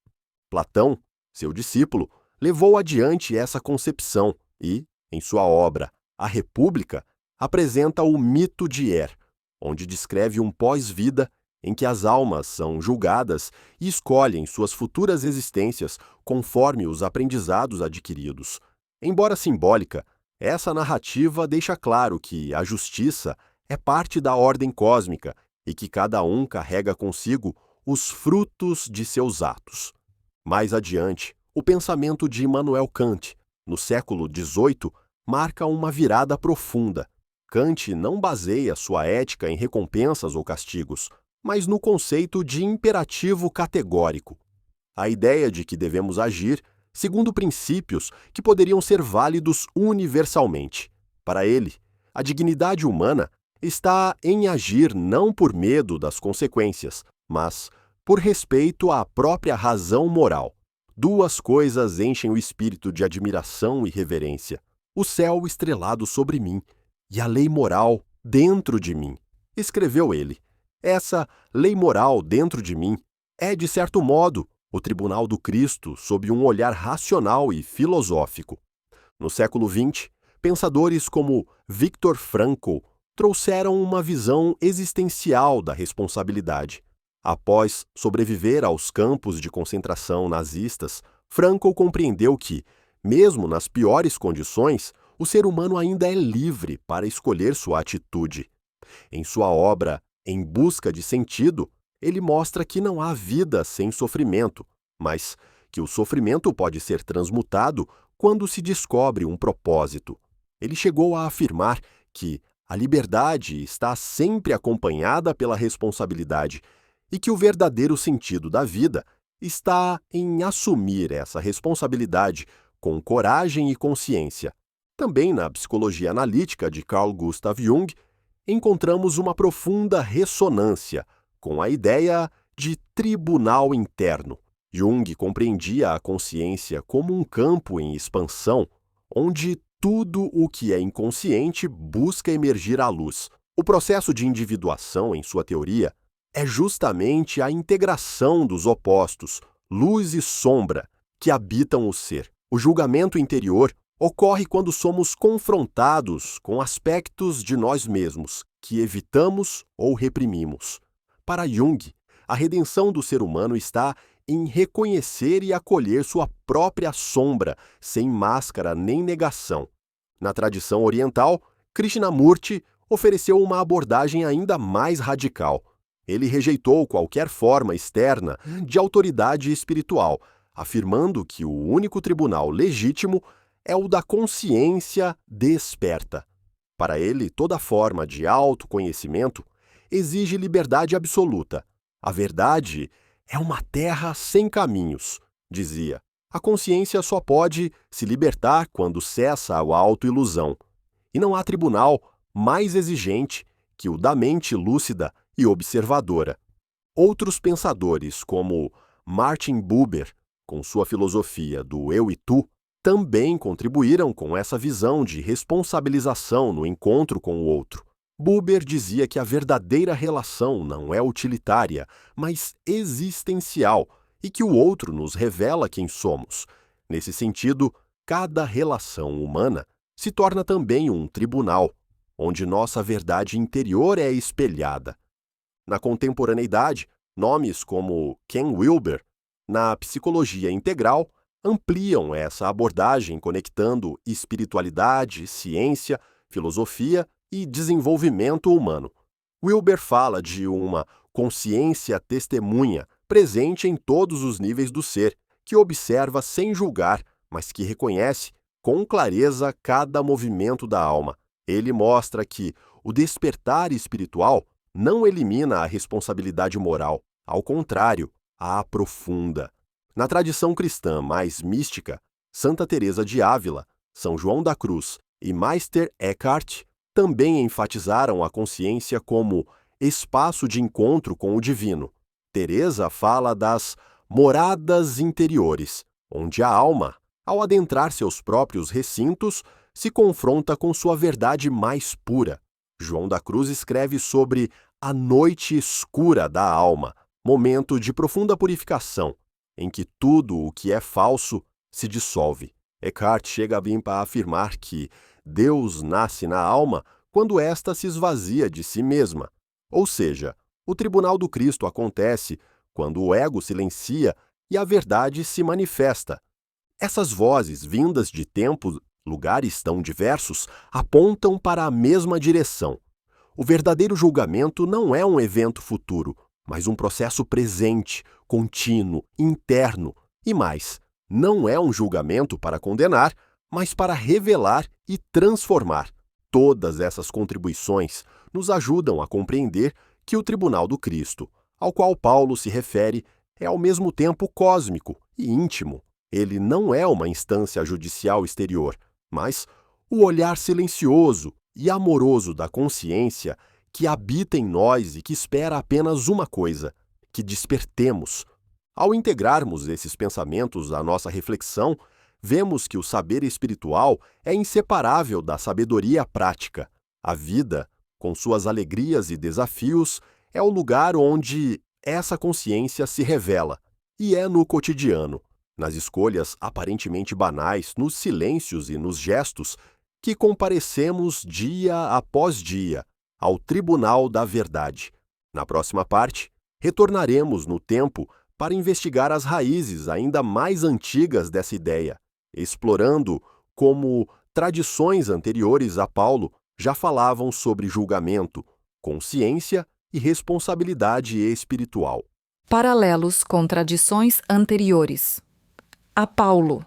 Platão, seu discípulo, levou adiante essa concepção e, em sua obra A República, apresenta o mito de Er, onde descreve um pós-vida em que as almas são julgadas e escolhem suas futuras existências conforme os aprendizados adquiridos. Embora simbólica, essa narrativa deixa claro que a justiça é parte da ordem cósmica e que cada um carrega consigo os frutos de seus atos. Mais adiante, o pensamento de Immanuel Kant, no século XVIII, marca uma virada profunda. Kant não baseia sua ética em recompensas ou castigos, mas no conceito de imperativo categórico. A ideia de que devemos agir segundo princípios que poderiam ser válidos universalmente. Para ele, a dignidade humana está em agir não por medo das consequências, mas por respeito à própria razão moral. Duas coisas enchem o espírito de admiração e reverência: o céu estrelado sobre mim e a lei moral dentro de mim, escreveu ele. Essa lei moral dentro de mim é, de certo modo, o tribunal do Cristo sob um olhar racional e filosófico. No século XX, pensadores como Viktor Frankl trouxeram uma visão existencial da responsabilidade. Após sobreviver aos campos de concentração nazistas, Frankl compreendeu que, mesmo nas piores condições, o ser humano ainda é livre para escolher sua atitude. Em sua obra Em Busca de Sentido, ele mostra que não há vida sem sofrimento, mas que o sofrimento pode ser transmutado quando se descobre um propósito. Ele chegou a afirmar que a liberdade está sempre acompanhada pela responsabilidade e que o verdadeiro sentido da vida está em assumir essa responsabilidade com coragem e consciência. Também na psicologia analítica de Carl Gustav Jung, encontramos uma profunda ressonância com a ideia de tribunal interno. Jung compreendia a consciência como um campo em expansão, onde tudo o que é inconsciente busca emergir à luz. O processo de individuação, em sua teoria, é justamente a integração dos opostos, luz e sombra, que habitam o ser. O julgamento interior ocorre quando somos confrontados com aspectos de nós mesmos que evitamos ou reprimimos. Para Jung, a redenção do ser humano está em reconhecer e acolher sua própria sombra, sem máscara nem negação. Na tradição oriental, Krishnamurti ofereceu uma abordagem ainda mais radical. Ele rejeitou qualquer forma externa de autoridade espiritual, afirmando que o único tribunal legítimo é o da consciência desperta. Para ele, toda forma de autoconhecimento exige liberdade absoluta. A verdade é uma terra sem caminhos, dizia. A consciência só pode se libertar quando cessa a autoilusão. E não há tribunal mais exigente que o da mente lúcida e observadora. Outros pensadores, como Martin Buber, com sua filosofia do eu e tu, também contribuíram com essa visão de responsabilização no encontro com o outro. Buber dizia que a verdadeira relação não é utilitária, mas existencial, e que o outro nos revela quem somos. Nesse sentido, cada relação humana se torna também um tribunal, onde nossa verdade interior é espelhada. Na contemporaneidade, nomes como Ken Wilber, na psicologia integral, ampliam essa abordagem conectando espiritualidade, ciência, filosofia e desenvolvimento humano. Wilber fala de uma consciência testemunha presente em todos os níveis do ser, que observa sem julgar, mas que reconhece com clareza cada movimento da alma. Ele mostra que o despertar espiritual não elimina a responsabilidade moral, ao contrário, a aprofunda. Na tradição cristã mais mística, Santa Teresa de Ávila, São João da Cruz e Meister Eckhart também enfatizaram a consciência como espaço de encontro com o divino. Teresa fala das moradas interiores, onde a alma, ao adentrar seus próprios recintos, se confronta com sua verdade mais pura. João da Cruz escreve sobre a noite escura da alma, momento de profunda purificação, em que tudo o que é falso se dissolve. Eckhart chega a afirmar que Deus nasce na alma quando esta se esvazia de si mesma. Ou seja, o tribunal do Cristo acontece quando o ego silencia e a verdade se manifesta. Essas vozes, vindas de tempos, lugares tão diversos, apontam para a mesma direção. O verdadeiro julgamento não é um evento futuro, mas um processo presente, contínuo, interno. E mais, não é um julgamento para condenar, mas para revelar e transformar. Todas essas contribuições nos ajudam a compreender que o tribunal do Cristo, ao qual Paulo se refere, é ao mesmo tempo cósmico e íntimo. Ele não é uma instância judicial exterior, mas o olhar silencioso e amoroso da consciência que habita em nós e que espera apenas uma coisa: que despertemos. Ao integrarmos esses pensamentos à nossa reflexão, vemos que o saber espiritual é inseparável da sabedoria prática. A vida, com suas alegrias e desafios, é o lugar onde essa consciência se revela, e é no cotidiano, nas escolhas aparentemente banais, nos silêncios e nos gestos, que comparecemos dia após dia ao tribunal da verdade. Na próxima parte, retornaremos no tempo para investigar as raízes ainda mais antigas dessa ideia, explorando como tradições anteriores a Paulo já falavam sobre julgamento, consciência e responsabilidade espiritual. Paralelos com tradições anteriores. A Paulo.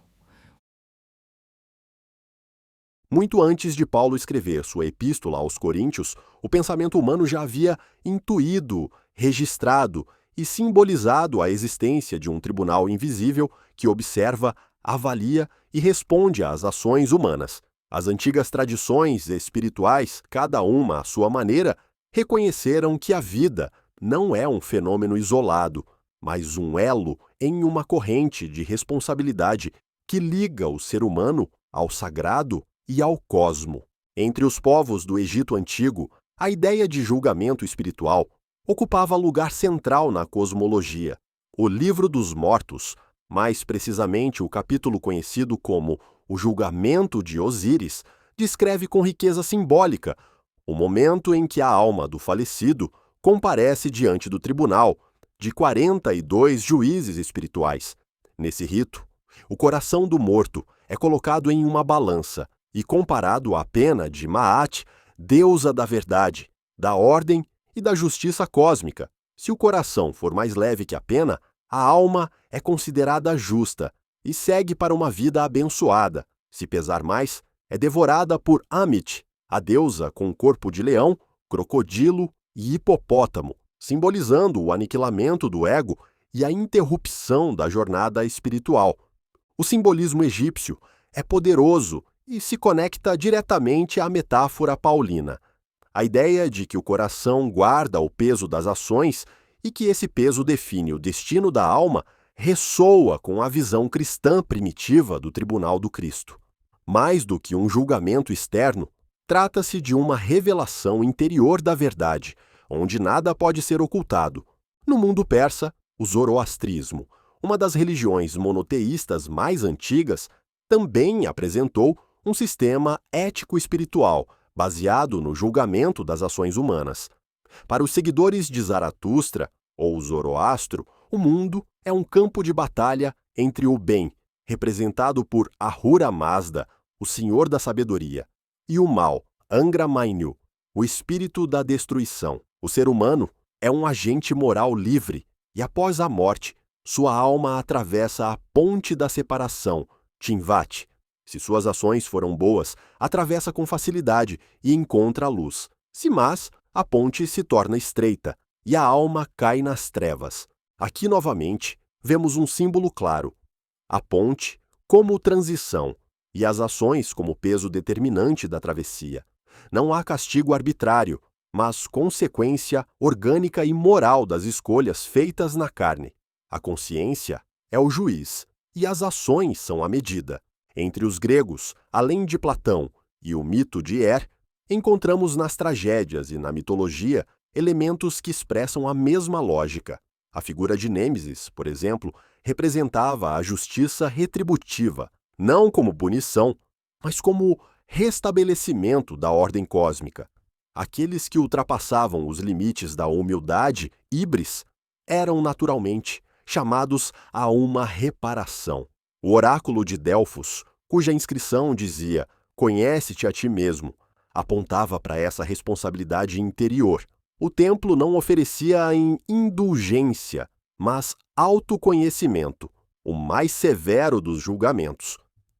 Muito antes de Paulo escrever sua epístola aos Coríntios, o pensamento humano já havia intuído, registrado e simbolizado a existência de um tribunal invisível que observa, avalia e responde às ações humanas. As antigas tradições espirituais, cada uma à sua maneira, reconheceram que a vida não é um fenômeno isolado, mas um elo em uma corrente de responsabilidade que liga o ser humano ao sagrado e ao cosmo. Entre os povos do Egito Antigo, a ideia de julgamento espiritual ocupava lugar central na cosmologia. O Livro dos Mortos, mais precisamente o capítulo conhecido como o Julgamento de Osíris, descreve com riqueza simbólica o momento em que a alma do falecido comparece diante do tribunal de 42 juízes espirituais. Nesse rito, o coração do morto é colocado em uma balança e comparado à pena de Maat, deusa da verdade, da ordem e da justiça cósmica. Se o coração for mais leve que a pena, a alma é considerada justa e segue para uma vida abençoada. Se pesar mais, é devorada por Amit, a deusa com corpo de leão, crocodilo e hipopótamo, simbolizando o aniquilamento do ego e a interrupção da jornada espiritual. O simbolismo egípcio é poderoso e se conecta diretamente à metáfora paulina. A ideia de que o coração guarda o peso das ações e que esse peso define o destino da alma ressoa com a visão cristã primitiva do tribunal do Cristo. Mais do que um julgamento externo, trata-se de uma revelação interior da verdade, onde nada pode ser ocultado. No mundo persa, o zoroastrismo, uma das religiões monoteístas mais antigas, também apresentou um sistema ético-espiritual baseado no julgamento das ações humanas. Para os seguidores de Zaratustra, ou Zoroastro, o mundo é um campo de batalha entre o bem, representado por Ahura Mazda, o Senhor da Sabedoria, e o mal, Angra Mainyu, o espírito da destruição. O ser humano é um agente moral livre e, após a morte, sua alma atravessa a ponte da separação, Tinvat. Se suas ações foram boas, atravessa com facilidade e encontra a luz. Se más, a ponte se torna estreita e a alma cai nas trevas. Aqui, novamente, vemos um símbolo claro: a ponte como transição e as ações como peso determinante da travessia. Não há castigo arbitrário, mas consequência orgânica e moral das escolhas feitas na carne. A consciência é o juiz e as ações são a medida. Entre os gregos, além de Platão e o mito de Er, encontramos nas tragédias e na mitologia elementos que expressam a mesma lógica. A figura de Nêmesis, por exemplo, representava a justiça retributiva, não como punição, mas como restabelecimento da ordem cósmica. Aqueles que ultrapassavam os limites da humildade, híbris, eram naturalmente chamados a uma reparação. O oráculo de Delfos, cuja inscrição dizia "Conhece-te a ti mesmo", apontava para essa responsabilidade interior. O templo não oferecia indulgência, mas autoconhecimento, o mais severo dos julgamentos.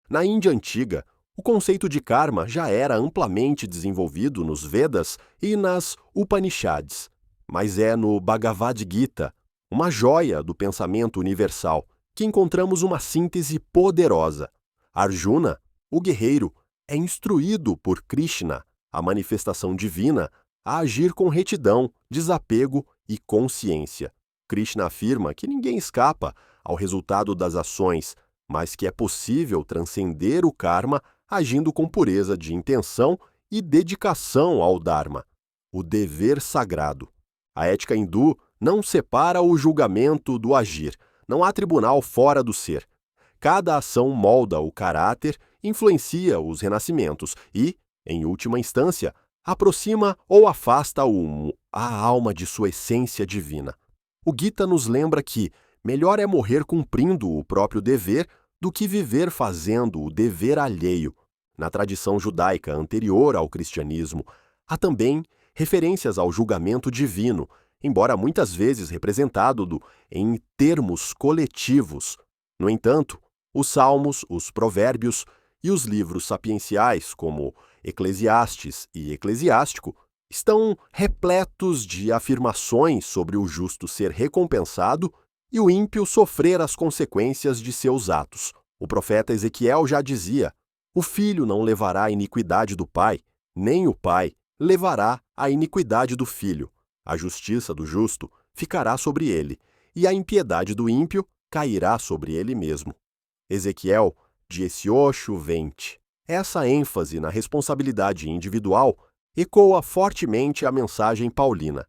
Na Índia antiga, o conceito de karma já era amplamente desenvolvido nos Vedas e nas Upanishads, mas é no Bhagavad Gita, uma joia do pensamento universal, que encontramos uma síntese poderosa. Arjuna, o guerreiro, é instruído por Krishna, a manifestação divina, a agir com retidão, desapego e consciência. Krishna afirma que ninguém escapa ao resultado das ações, mas que é possível transcender o karma agindo com pureza de intenção e dedicação ao Dharma, o dever sagrado. A ética hindu não separa o julgamento do agir, não há tribunal fora do ser. Cada ação molda o caráter, influencia os renascimentos e, em última instância, aproxima ou afasta a alma de sua essência divina. O Gita nos lembra que melhor é morrer cumprindo o próprio dever do que viver fazendo o dever alheio. Na tradição judaica anterior ao cristianismo, há também referências ao julgamento divino, embora muitas vezes representado em termos coletivos. No entanto, os Salmos, os Provérbios e os livros sapienciais, como Eclesiastes e Eclesiástico, estão repletos de afirmações sobre o justo ser recompensado e o ímpio sofrer as consequências de seus atos. O profeta Ezequiel já dizia: "O filho não levará a iniquidade do pai, nem o pai levará a iniquidade do filho. A justiça do justo ficará sobre ele, e a impiedade do ímpio cairá sobre ele mesmo." Ezequiel 18:20. Essa ênfase na responsabilidade individual ecoa fortemente a mensagem paulina.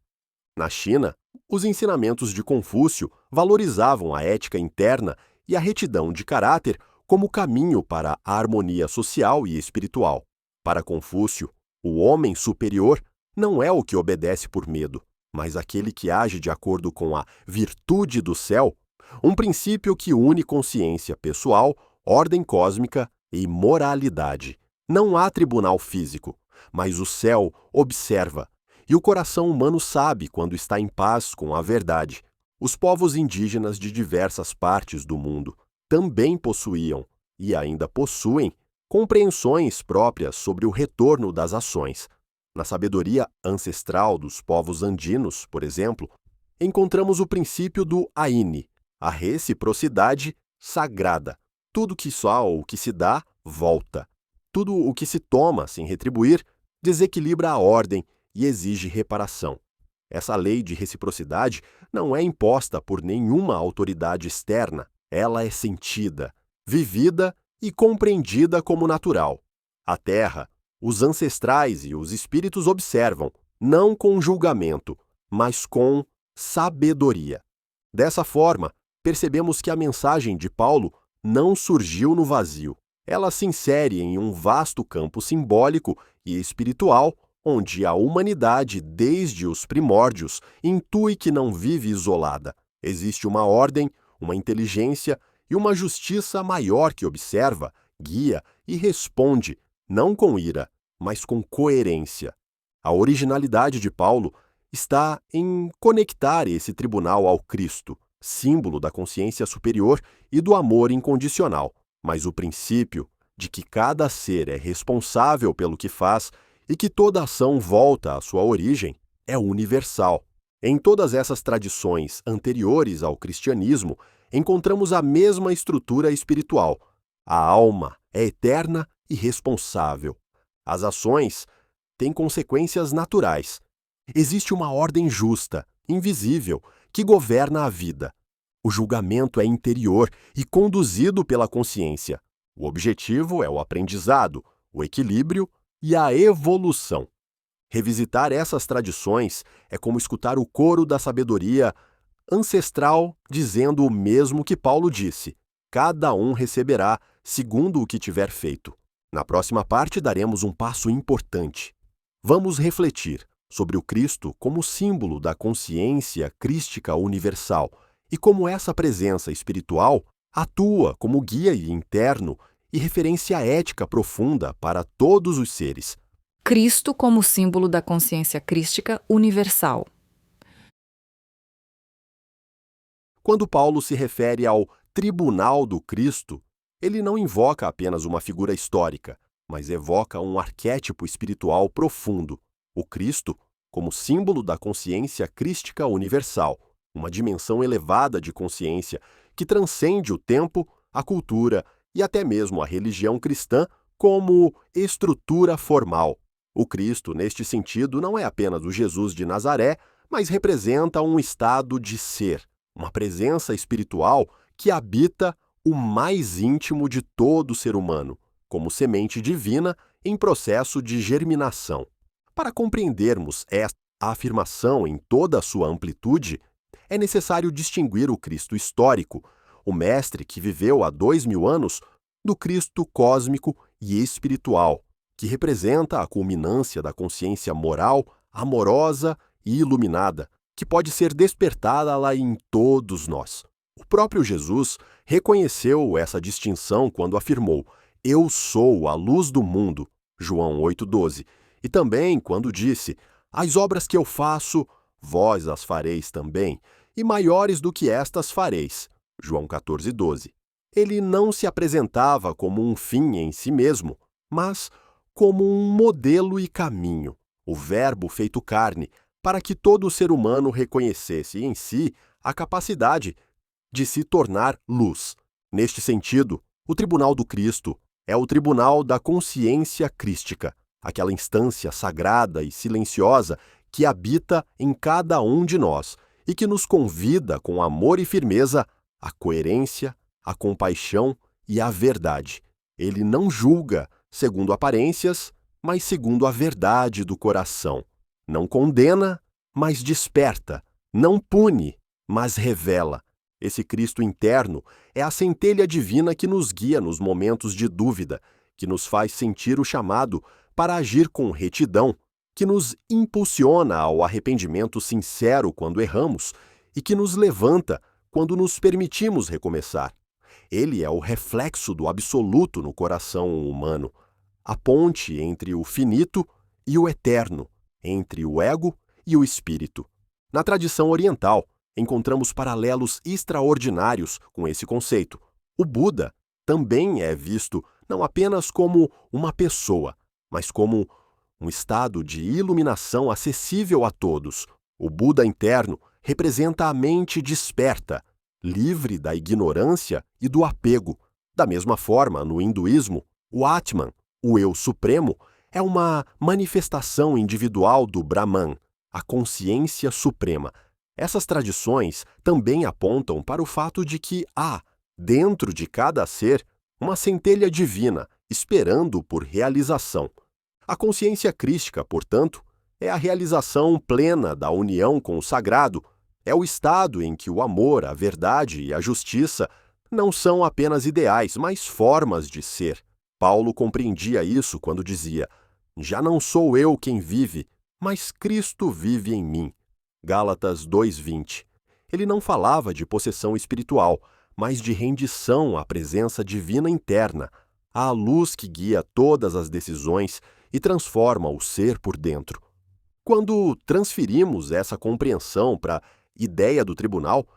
Na China, os ensinamentos de Confúcio valorizavam a ética interna e a retidão de caráter como caminho para a harmonia social e espiritual. Para Confúcio, o homem superior não é o que obedece por medo, mas aquele que age de acordo com a virtude do céu, um princípio que une consciência pessoal, ordem cósmica e moralidade. Não há tribunal físico, mas o céu observa, e o coração humano sabe quando está em paz com a verdade. Os povos indígenas de diversas partes do mundo também possuíam, e ainda possuem, compreensões próprias sobre o retorno das ações. Na sabedoria ancestral dos povos andinos, por exemplo, encontramos o princípio do Aine, a reciprocidade sagrada. Tudo que só o que se dá, volta. Tudo o que se toma sem retribuir, desequilibra a ordem e exige reparação. Essa lei de reciprocidade não é imposta por nenhuma autoridade externa. Ela é sentida, vivida e compreendida como natural. A terra, os ancestrais e os espíritos observam, não com julgamento, mas com sabedoria. Dessa forma, percebemos que a mensagem de Paulo não surgiu no vazio. Ela se insere em um vasto campo simbólico e espiritual, onde a humanidade, desde os primórdios, intui que não vive isolada. Existe uma ordem, uma inteligência e uma justiça maior que observa, guia e responde, não com ira, mas com coerência. A originalidade de Paulo está em conectar esse tribunal ao Cristo, símbolo da consciência superior e do amor incondicional. Mas o princípio de que cada ser é responsável pelo que faz e que toda ação volta à sua origem é universal. Em todas essas tradições anteriores ao cristianismo, encontramos a mesma estrutura espiritual. A alma é eterna e responsável. As ações têm consequências naturais. Existe uma ordem justa, invisível, que governa a vida. O julgamento é interior e conduzido pela consciência. O objetivo é o aprendizado, o equilíbrio e a evolução. Revisitar essas tradições é como escutar o coro da sabedoria ancestral dizendo o mesmo que Paulo disse: cada um receberá segundo o que tiver feito. Na próxima parte daremos um passo importante. Vamos refletir sobre o Cristo como símbolo da consciência crística universal e como essa presença espiritual atua como guia interno e referência ética profunda para todos os seres. Cristo como símbolo da consciência crística universal. Quando Paulo se refere ao tribunal do Cristo, ele não invoca apenas uma figura histórica, mas evoca um arquétipo espiritual profundo, o Cristo como símbolo da consciência crística universal, uma dimensão elevada de consciência que transcende o tempo, a cultura e até mesmo a religião cristã como estrutura formal. O Cristo, neste sentido, não é apenas o Jesus de Nazaré, mas representa um estado de ser, uma presença espiritual que habita o mais íntimo de todo ser humano, como semente divina em processo de germinação. Para compreendermos esta afirmação em toda a sua amplitude, é necessário distinguir o Cristo histórico, o mestre que viveu há 2000 anos, do Cristo cósmico e espiritual, que representa a culminância da consciência moral, amorosa e iluminada, que pode ser despertada lá em todos nós. O próprio Jesus reconheceu essa distinção quando afirmou: "Eu sou a luz do mundo", João 8,12, e também quando disse: "As obras que eu faço, vós as fareis também, e maiores do que estas fareis", João 14,12. Ele não se apresentava como um fim em si mesmo, mas como um modelo e caminho, o Verbo feito carne, para que todo ser humano reconhecesse em si a capacidade de se tornar luz. Neste sentido, o tribunal do Cristo é o tribunal da consciência crística, aquela instância sagrada e silenciosa que habita em cada um de nós e que nos convida com amor e firmeza à coerência, à compaixão e à verdade. Ele não julga segundo aparências, mas segundo a verdade do coração. Não condena, mas desperta. Não pune, mas revela. Esse Cristo interno é a centelha divina que nos guia nos momentos de dúvida, que nos faz sentir o chamado para agir com retidão, que nos impulsiona ao arrependimento sincero quando erramos e que nos levanta quando nos permitimos recomeçar. Ele é o reflexo do absoluto no coração humano, a ponte entre o finito e o eterno, entre o ego e o espírito. Na tradição oriental, encontramos paralelos extraordinários com esse conceito. O Buda também é visto não apenas como uma pessoa, mas como um estado de iluminação acessível a todos. O Buda interno representa a mente desperta, livre da ignorância e do apego. Da mesma forma, no hinduísmo, o Atman, o Eu Supremo, é uma manifestação individual do Brahman, a consciência suprema. Essas tradições também apontam para o fato de que há, dentro de cada ser, uma centelha divina esperando por realização. A consciência crística, portanto, é a realização plena da união com o sagrado, É o estado em que o amor, a verdade e a justiça não são apenas ideais, mas formas de ser. Paulo compreendia isso quando dizia: já não sou eu quem vive, mas Cristo vive em mim. Gálatas 2:20. Ele não falava de possessão espiritual, mas de rendição à presença divina interna, à luz que guia todas as decisões e transforma o ser por dentro. Quando transferimos essa compreensão para a ideia do tribunal,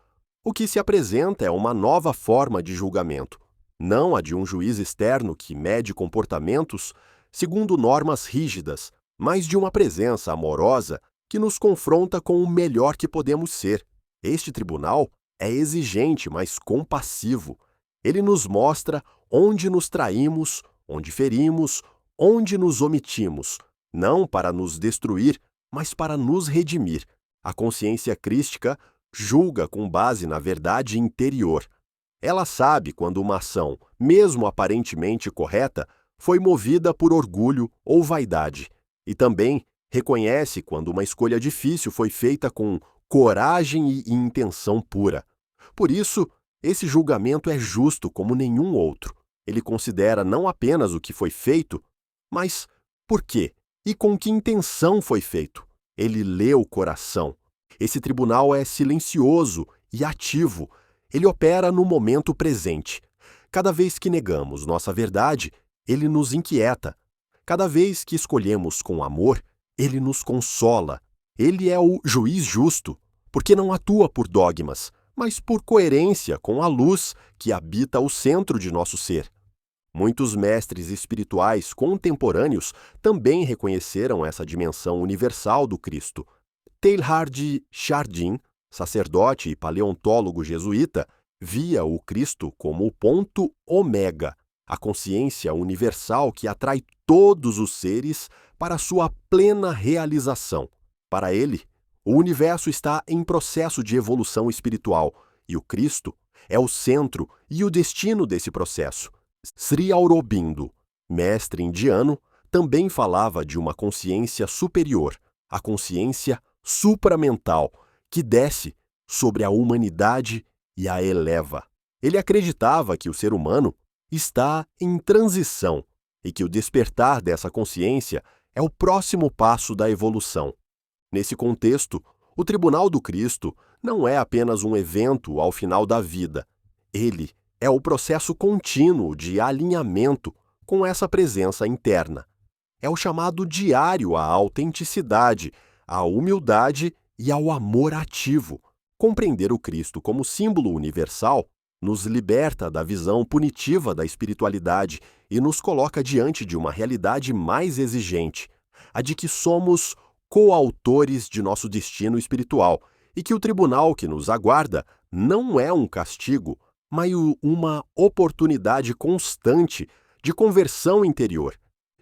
o que se apresenta é uma nova forma de julgamento, não a de um juiz externo que mede comportamentos segundo normas rígidas, mas de uma presença amorosa que nos confronta com o melhor que podemos ser. Este tribunal é exigente, mas compassivo. Ele nos mostra onde nos traímos, onde ferimos, onde nos omitimos, não para nos destruir, mas para nos redimir. A consciência crística julga com base na verdade interior. Ela sabe quando uma ação, mesmo aparentemente correta, foi movida por orgulho ou vaidade, e também reconhece quando uma escolha difícil foi feita com coragem e intenção pura. Por isso, esse julgamento é justo como nenhum outro. Ele considera não apenas o que foi feito, mas por quê e com que intenção foi feito. Ele lê o coração. Esse tribunal é silencioso e ativo. Ele opera no momento presente. Cada vez que negamos nossa verdade, ele nos inquieta. Cada vez que escolhemos com amor, ele nos consola. Ele é o juiz justo, porque não atua por dogmas, mas por coerência com a luz que habita o centro de nosso ser. Muitos mestres espirituais contemporâneos também reconheceram essa dimensão universal do Cristo. Teilhard de Chardin, sacerdote e paleontólogo jesuíta, via o Cristo como o ponto ômega, a consciência universal que atrai todos os seres para sua plena realização. Para ele, o universo está em processo de evolução espiritual e o Cristo é o centro e o destino desse processo. Sri Aurobindo, mestre indiano, também falava de uma consciência superior, a consciência supramental, que desce sobre a humanidade e a eleva. Ele acreditava que o ser humano está em transição e que o despertar dessa consciência é o próximo passo da evolução. Nesse contexto, o Tribunal do Cristo não é apenas um evento ao final da vida. Ele é o processo contínuo de alinhamento com essa presença interna. É o chamado diário à autenticidade, à humildade e ao amor ativo. Compreender o Cristo como símbolo universal nos liberta da visão punitiva da espiritualidade e nos coloca diante de uma realidade mais exigente, a de que somos coautores de nosso destino espiritual e que o tribunal que nos aguarda não é um castigo, mas uma oportunidade constante de conversão interior.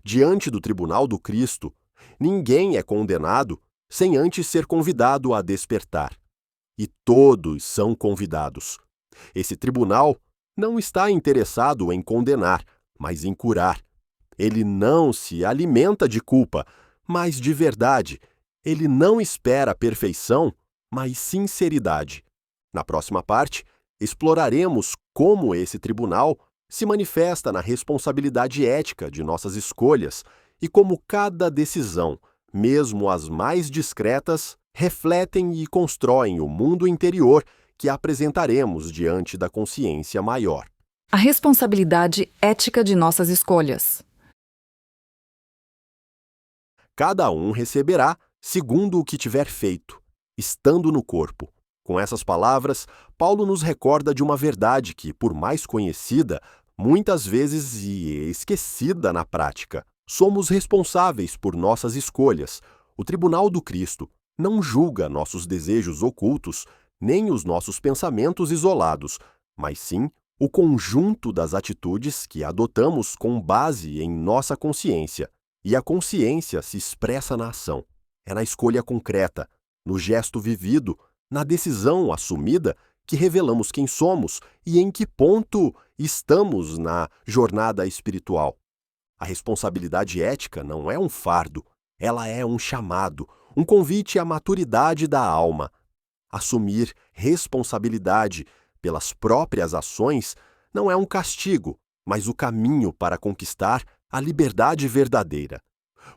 Diante do tribunal do Cristo, ninguém é condenado sem antes ser convidado a despertar. E todos são convidados. Esse tribunal não está interessado em condenar, mas em curar. Ele não se alimenta de culpa, mas de verdade. Ele não espera perfeição, mas sinceridade. Na próxima parte, exploraremos como esse tribunal se manifesta na responsabilidade ética de nossas escolhas e como cada decisão, mesmo as mais discretas, refletem e constroem o mundo interior que apresentaremos diante da consciência maior. A responsabilidade ética de nossas escolhas. Cada um receberá segundo o que tiver feito, estando no corpo. Com essas palavras, Paulo nos recorda de uma verdade que, por mais conhecida, muitas vezes e esquecida na prática, somos responsáveis por nossas escolhas. O Tribunal do Cristo não julga nossos desejos ocultos, nem os nossos pensamentos isolados, mas sim o conjunto das atitudes que adotamos com base em nossa consciência. E a consciência se expressa na ação. É na escolha concreta, no gesto vivido, na decisão assumida, que revelamos quem somos e em que ponto estamos na jornada espiritual. A responsabilidade ética não é um fardo, ela é um chamado, um convite à maturidade da alma. Assumir responsabilidade pelas próprias ações não é um castigo, mas o caminho para conquistar a liberdade verdadeira.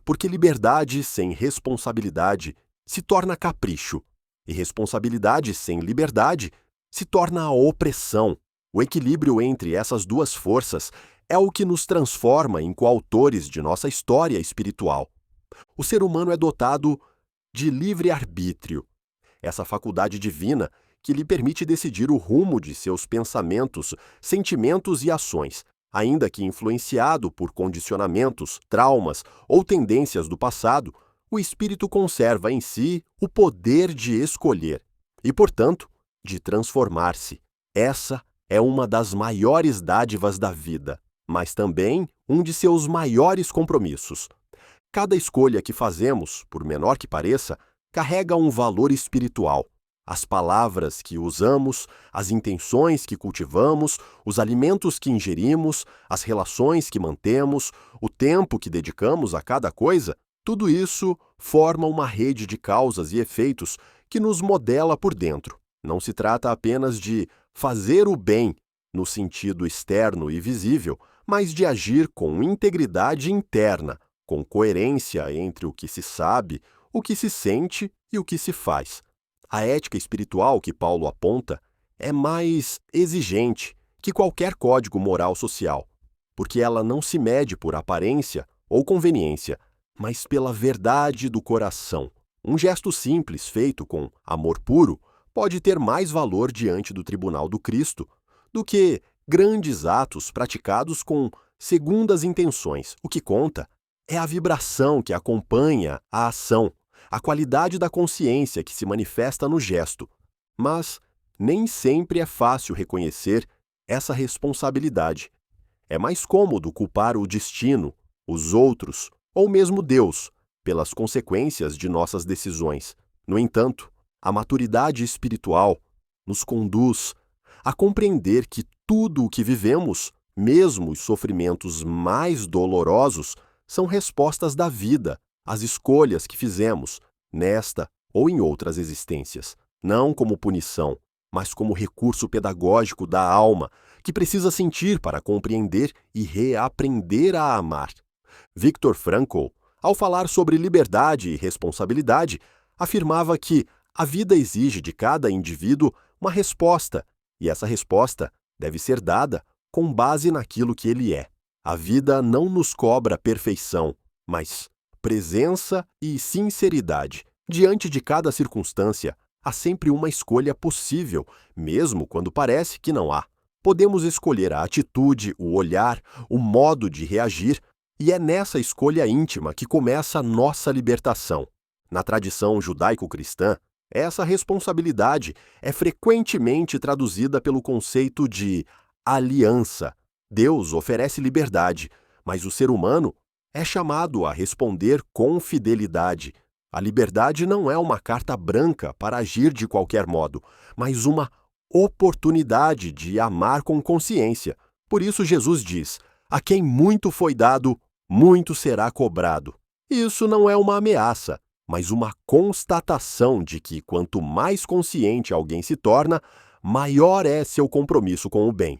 Porque liberdade sem responsabilidade se torna capricho, e responsabilidade sem liberdade se torna a opressão. O equilíbrio entre essas duas forças é o que nos transforma em coautores de nossa história espiritual. O ser humano é dotado de livre-arbítrio, essa faculdade divina que lhe permite decidir o rumo de seus pensamentos, sentimentos e ações, ainda que influenciado por condicionamentos, traumas ou tendências do passado, o espírito conserva em si o poder de escolher e, portanto, de transformar-se. Essa é uma das maiores dádivas da vida, mas também um de seus maiores compromissos. Cada escolha que fazemos, por menor que pareça, carrega um valor espiritual. As palavras que usamos, as intenções que cultivamos, os alimentos que ingerimos, as relações que mantemos, o tempo que dedicamos a cada coisa, tudo isso forma uma rede de causas e efeitos que nos modela por dentro. Não se trata apenas de fazer o bem no sentido externo e visível, mas de agir com integridade interna, com coerência entre o que se sabe, o que se sente e o que se faz. A ética espiritual que Paulo aponta é mais exigente que qualquer código moral social, porque ela não se mede por aparência ou conveniência, mas pela verdade do coração. Um gesto simples feito com amor puro pode ter mais valor diante do tribunal do Cristo do que grandes atos praticados com segundas intenções. O que conta é a vibração que acompanha a ação, a qualidade da consciência que se manifesta no gesto. Mas nem sempre é fácil reconhecer essa responsabilidade. É mais cômodo culpar o destino, os outros ou mesmo Deus pelas consequências de nossas decisões. No entanto, a maturidade espiritual nos conduz a compreender que tudo o que vivemos, mesmo os sofrimentos mais dolorosos, são respostas da vida às escolhas que fizemos nesta ou em outras existências, não como punição, mas como recurso pedagógico da alma que precisa sentir para compreender e reaprender a amar. Viktor Frankl, ao falar sobre liberdade e responsabilidade, afirmava que a vida exige de cada indivíduo uma resposta, e essa resposta deve ser dada com base naquilo que ele é. A vida não nos cobra perfeição, mas presença e sinceridade. Diante de cada circunstância, há sempre uma escolha possível, mesmo quando parece que não há. Podemos escolher a atitude, o olhar, o modo de reagir, e é nessa escolha íntima que começa a nossa libertação. Na tradição judaico-cristã, essa responsabilidade é frequentemente traduzida pelo conceito de aliança. Deus oferece liberdade, mas o ser humano é chamado a responder com fidelidade. A liberdade não é uma carta branca para agir de qualquer modo, mas uma oportunidade de amar com consciência. Por isso Jesus diz: a quem muito foi dado, muito será cobrado. Isso não é uma ameaça, mas uma constatação de que quanto mais consciente alguém se torna, maior é seu compromisso com o bem.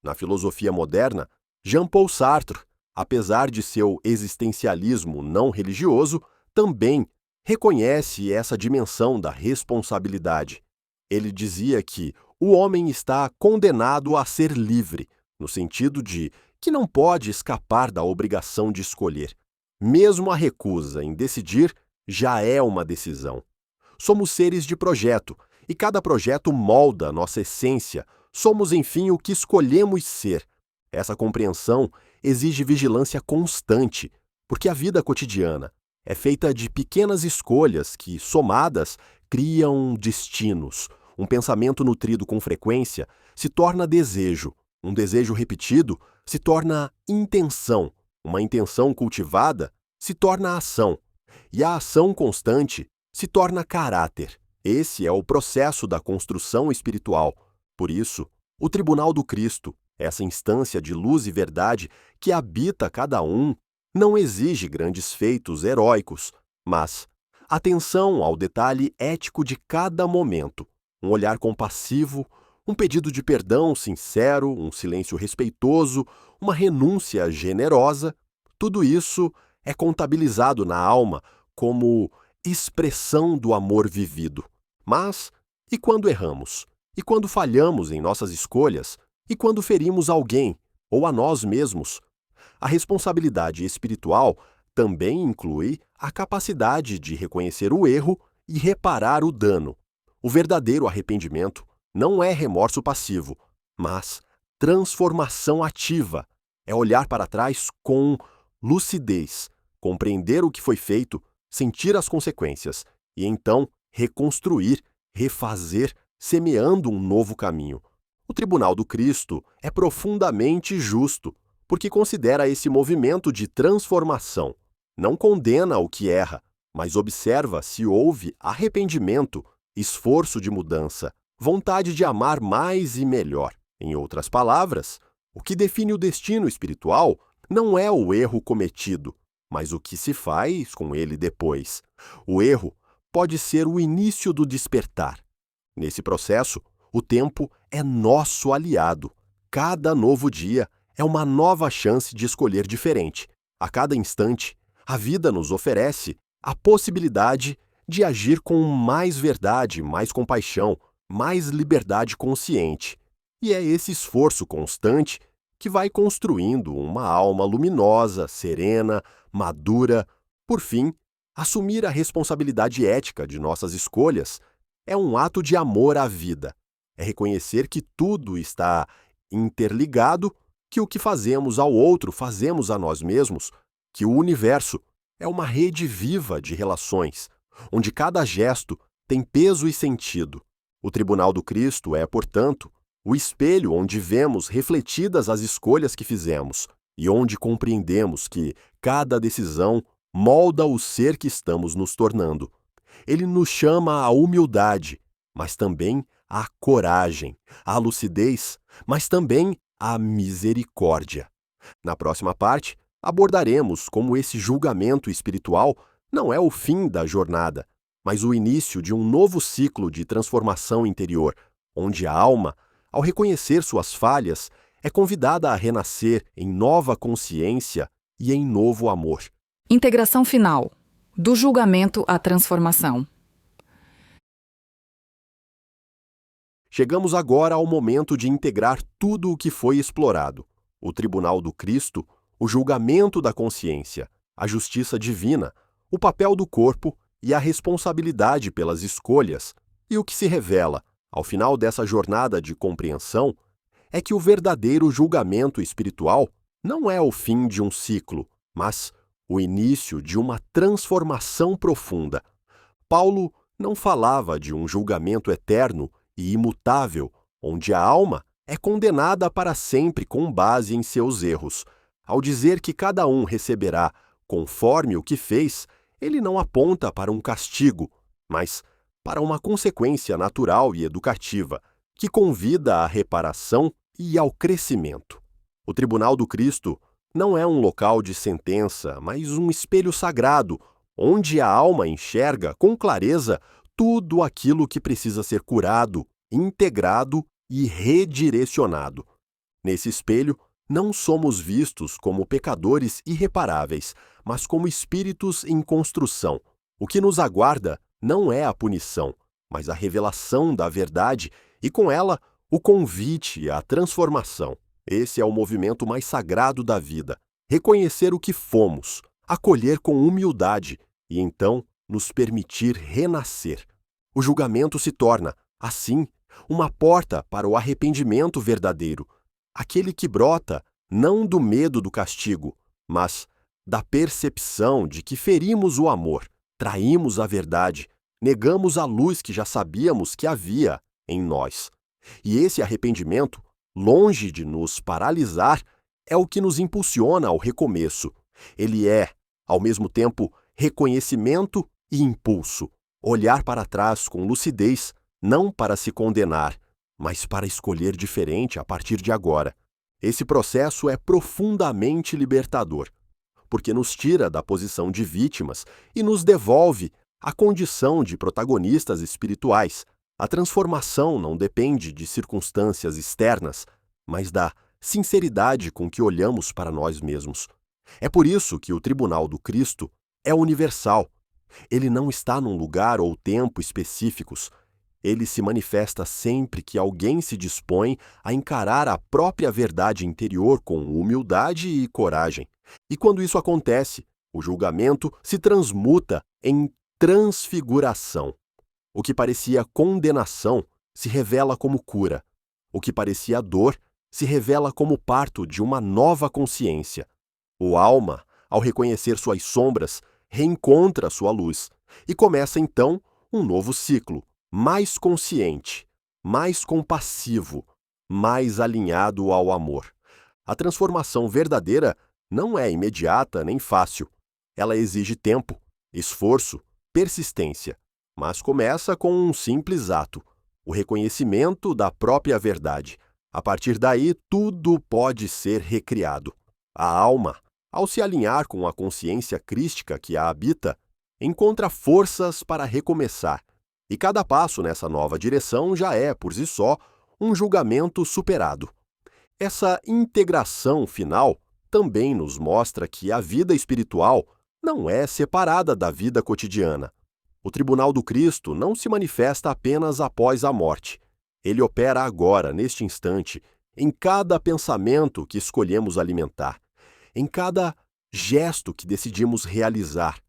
Na filosofia moderna, Jean-Paul Sartre, apesar de seu existencialismo não religioso, também reconhece essa dimensão da responsabilidade. Ele dizia que o homem está condenado a ser livre, no sentido de que não pode escapar da obrigação de escolher. Mesmo a recusa em decidir já é uma decisão. Somos seres de projeto, e cada projeto molda nossa essência. Somos, enfim, o que escolhemos ser. Essa compreensão exige vigilância constante, porque a vida cotidiana é feita de pequenas escolhas que, somadas, criam destinos. Um pensamento nutrido com frequência se torna desejo. Um desejo repetido se torna intenção. Uma intenção cultivada se torna ação. E a ação constante se torna caráter. Esse é o processo da construção espiritual. Por isso, o Tribunal do Cristo, essa instância de luz e verdade que habita cada um, não exige grandes feitos heróicos, mas atenção ao detalhe ético de cada momento. um olhar compassivo, um pedido de perdão sincero, um silêncio respeitoso, uma renúncia generosa, tudo isso é contabilizado na alma como expressão do amor vivido. Mas, e quando erramos? E quando falhamos em nossas escolhas? E quando ferimos alguém, ou a nós mesmos? A responsabilidade espiritual também inclui a capacidade de reconhecer o erro e reparar o dano. O verdadeiro arrependimento não é remorso passivo, mas transformação ativa. É olhar para trás com lucidez, compreender o que foi feito, sentir as consequências e então reconstruir, refazer, semeando um novo caminho. O Tribunal do Cristo é profundamente justo, porque considera esse movimento de transformação. Não condena o que erra, mas observa se houve arrependimento, esforço de mudança, vontade de amar mais e melhor. Em outras palavras, o que define o destino espiritual não é o erro cometido, mas o que se faz com ele depois. O erro pode ser o início do despertar. Nesse processo, o tempo é nosso aliado. Cada novo dia é uma nova chance de escolher diferente. A cada instante, a vida nos oferece a possibilidade de agir com mais verdade, mais compaixão, mais liberdade consciente. E é esse esforço constante que vai construindo uma alma luminosa, serena, madura. Por fim, assumir a responsabilidade ética de nossas escolhas é um ato de amor à vida. É reconhecer que tudo está interligado, que o que fazemos ao outro fazemos a nós mesmos, que o universo é uma rede viva de relações, onde cada gesto tem peso e sentido. O Tribunal do Cristo é, portanto, o espelho onde vemos refletidas as escolhas que fizemos e onde compreendemos que cada decisão molda o ser que estamos nos tornando. Ele nos chama à humildade, mas também à coragem, à lucidez, mas também à misericórdia. Na próxima parte, abordaremos como esse julgamento espiritual não é o fim da jornada, mas o início de um novo ciclo de transformação interior, onde a alma, ao reconhecer suas falhas, é convidada a renascer em nova consciência e em novo amor. Integração final. Do julgamento à transformação. Chegamos agora ao momento de integrar tudo o que foi explorado: o Tribunal do Cristo, o julgamento da consciência, a justiça divina, o papel do corpo e a responsabilidade pelas escolhas. E o que se revela, ao final dessa jornada de compreensão, é que o verdadeiro julgamento espiritual não é o fim de um ciclo, mas o início de uma transformação profunda. Paulo não falava de um julgamento eterno e imutável, onde a alma é condenada para sempre com base em seus erros. Ao dizer que cada um receberá conforme o que fez, ele não aponta para um castigo, mas para uma consequência natural e educativa, que convida à reparação e ao crescimento. O Tribunal do Cristo não é um local de sentença, mas um espelho sagrado, onde a alma enxerga com clareza tudo aquilo que precisa ser curado, integrado e redirecionado. Nesse espelho, não somos vistos como pecadores irreparáveis, mas como espíritos em construção. O que nos aguarda não é a punição, mas a revelação da verdade e, com ela, o convite à transformação. Esse é o movimento mais sagrado da vida: reconhecer o que fomos, acolher com humildade e, então, nos permitir renascer. O julgamento se torna, assim, uma porta para o arrependimento verdadeiro, aquele que brota não do medo do castigo, mas da percepção de que ferimos o amor, traímos a verdade, negamos a luz que já sabíamos que havia em nós. E esse arrependimento, longe de nos paralisar, é o que nos impulsiona ao recomeço. Ele é, ao mesmo tempo, reconhecimento e impulso. Olhar para trás com lucidez, não para se condenar, mas para escolher diferente a partir de agora. Esse processo é profundamente libertador, porque nos tira da posição de vítimas e nos devolve à condição de protagonistas espirituais, A transformação não depende de circunstâncias externas, mas da sinceridade com que olhamos para nós mesmos. É por isso que o tribunal do Cristo é universal. Ele não está num lugar ou tempo específicos. Ele se manifesta sempre que alguém se dispõe a encarar a própria verdade interior com humildade e coragem. E quando isso acontece, o julgamento se transmuta em transfiguração. O que parecia condenação se revela como cura. O que parecia dor se revela como parto de uma nova consciência. O alma, ao reconhecer suas sombras, reencontra sua luz e começa então um novo ciclo, mais consciente, mais compassivo, mais alinhado ao amor. A transformação verdadeira não é imediata nem fácil. Ela exige tempo, esforço, persistência, mas começa com um simples ato, o reconhecimento da própria verdade. A partir daí, tudo pode ser recriado. A alma, ao se alinhar com a consciência crística que a habita, encontra forças para recomeçar. E cada passo nessa nova direção já é, por si só, um julgamento superado. Essa integração final também nos mostra que a vida espiritual não é separada da vida cotidiana. O tribunal do Cristo não se manifesta apenas após a morte. Ele opera agora, neste instante, em cada pensamento que escolhemos alimentar, em cada gesto que decidimos realizar,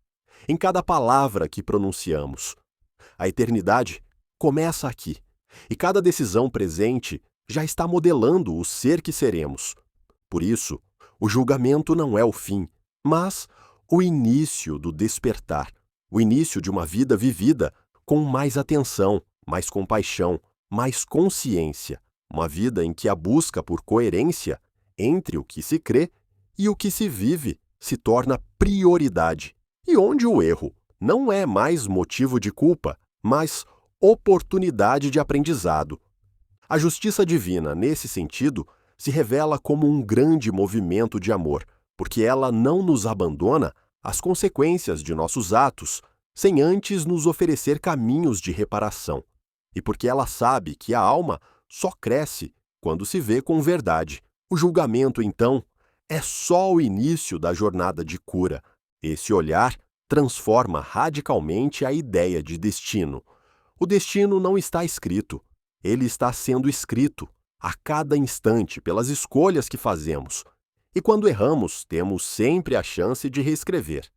em cada palavra que pronunciamos. A eternidade começa aqui, e cada decisão presente já está modelando o ser que seremos. Por isso, o julgamento não é o fim, mas o início do despertar, o início de uma vida vivida com mais atenção, mais compaixão, mais consciência, uma vida em que a busca por coerência entre o que se crê e o que se vive se torna prioridade, e onde o erro não é mais motivo de culpa, mas oportunidade de aprendizado. A justiça divina, nesse sentido, se revela como um grande movimento de amor, porque ela não nos abandona às consequências de nossos atos, sem antes nos oferecer caminhos de reparação. E porque ela sabe que a alma só cresce quando se vê com verdade. O julgamento, então, é só o início da jornada de cura. Esse olhar transforma radicalmente a ideia de destino. O destino não está escrito, ele está sendo escrito a cada instante pelas escolhas que fazemos. E quando erramos, temos sempre a chance de reescrever.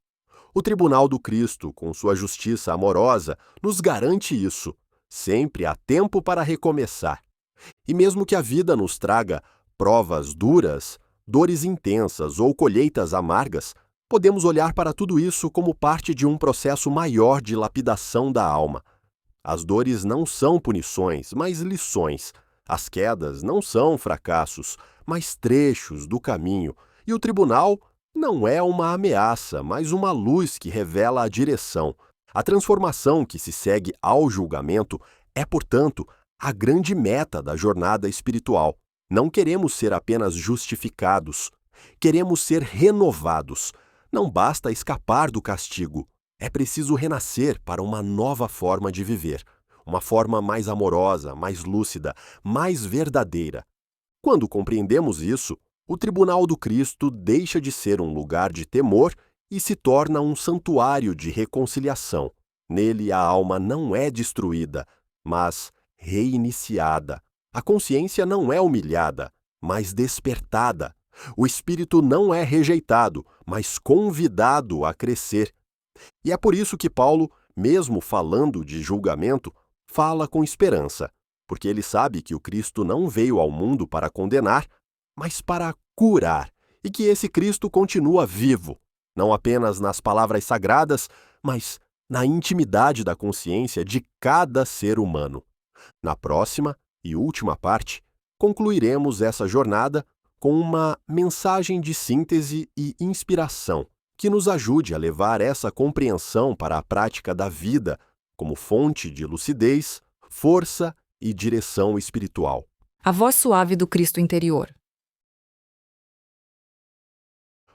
O tribunal do Cristo, com sua justiça amorosa, nos garante isso. Sempre há tempo para recomeçar. E mesmo que a vida nos traga provas duras, dores intensas ou colheitas amargas, podemos olhar para tudo isso como parte de um processo maior de lapidação da alma. As dores não são punições, mas lições. As quedas não são fracassos, mas trechos do caminho. E o tribunal não é uma ameaça, mas uma luz que revela a direção. A transformação que se segue ao julgamento é, portanto, a grande meta da jornada espiritual. Não queremos ser apenas justificados, queremos ser renovados. Não basta escapar do castigo, é preciso renascer para uma nova forma de viver, uma forma mais amorosa, mais lúcida, mais verdadeira. Quando compreendemos isso, o tribunal do Cristo deixa de ser um lugar de temor e se torna um santuário de reconciliação. Nele a alma não é destruída, mas reiniciada. A consciência não é humilhada, mas despertada. O espírito não é rejeitado, mas convidado a crescer. E é por isso que Paulo, mesmo falando de julgamento, fala com esperança, porque ele sabe que o Cristo não veio ao mundo para condenar, mas para curar, e que esse Cristo continua vivo, não apenas nas palavras sagradas, mas na intimidade da consciência de cada ser humano. Na próxima e última parte, concluiremos essa jornada com uma mensagem de síntese e inspiração que nos ajude a levar essa compreensão para a prática da vida como fonte de lucidez, força e direção espiritual. A voz suave do Cristo interior.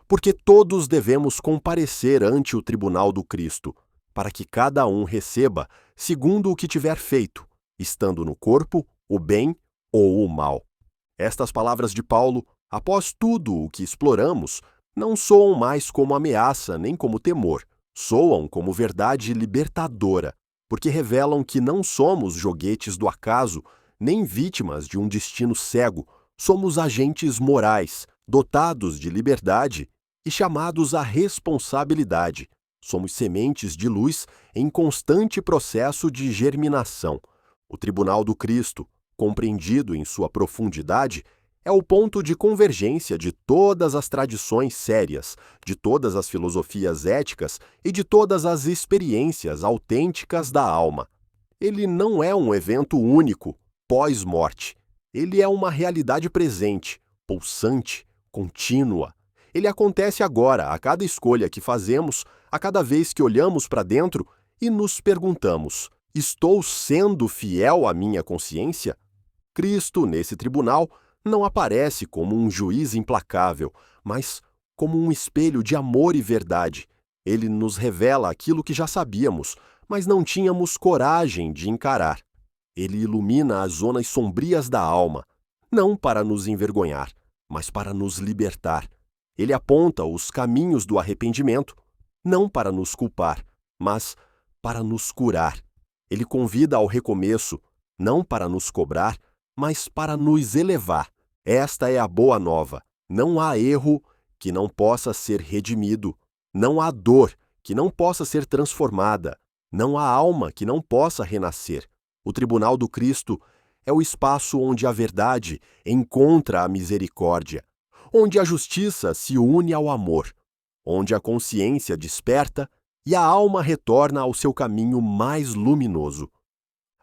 Porque todos devemos comparecer ante o tribunal do Cristo, para que cada um receba segundo o que tiver feito, estando no corpo o bem ou o mal. Estas palavras de Paulo, após tudo o que exploramos, não soam mais como ameaça nem como temor, soam como verdade libertadora, porque revelam que não somos joguetes do acaso, nem vítimas de um destino cego, somos agentes morais, dotados de liberdade e chamados à responsabilidade. Somos sementes de luz em constante processo de germinação. O tribunal do Cristo, compreendido em sua profundidade, é o ponto de convergência de todas as tradições sérias, de todas as filosofias éticas e de todas as experiências autênticas da alma. Ele não é um evento único, pós-morte. Ele é uma realidade presente, pulsante, contínua. Ele acontece agora, a cada escolha que fazemos, a cada vez que olhamos para dentro e nos perguntamos: estou sendo fiel à minha consciência? Cristo, nesse tribunal, não aparece como um juiz implacável, mas como um espelho de amor e verdade. Ele nos revela aquilo que já sabíamos, mas não tínhamos coragem de encarar. Ele ilumina as zonas sombrias da alma, não para nos envergonhar, mas para nos libertar. Ele aponta os caminhos do arrependimento, não para nos culpar, mas para nos curar. Ele convida ao recomeço, não para nos cobrar, mas para nos elevar. Esta é a boa nova. Não há erro que não possa ser redimido. Não há dor que não possa ser transformada. Não há alma que não possa renascer. O tribunal do Cristo é o espaço onde a verdade encontra a misericórdia, onde a justiça se une ao amor, onde a consciência desperta e a alma retorna ao seu caminho mais luminoso.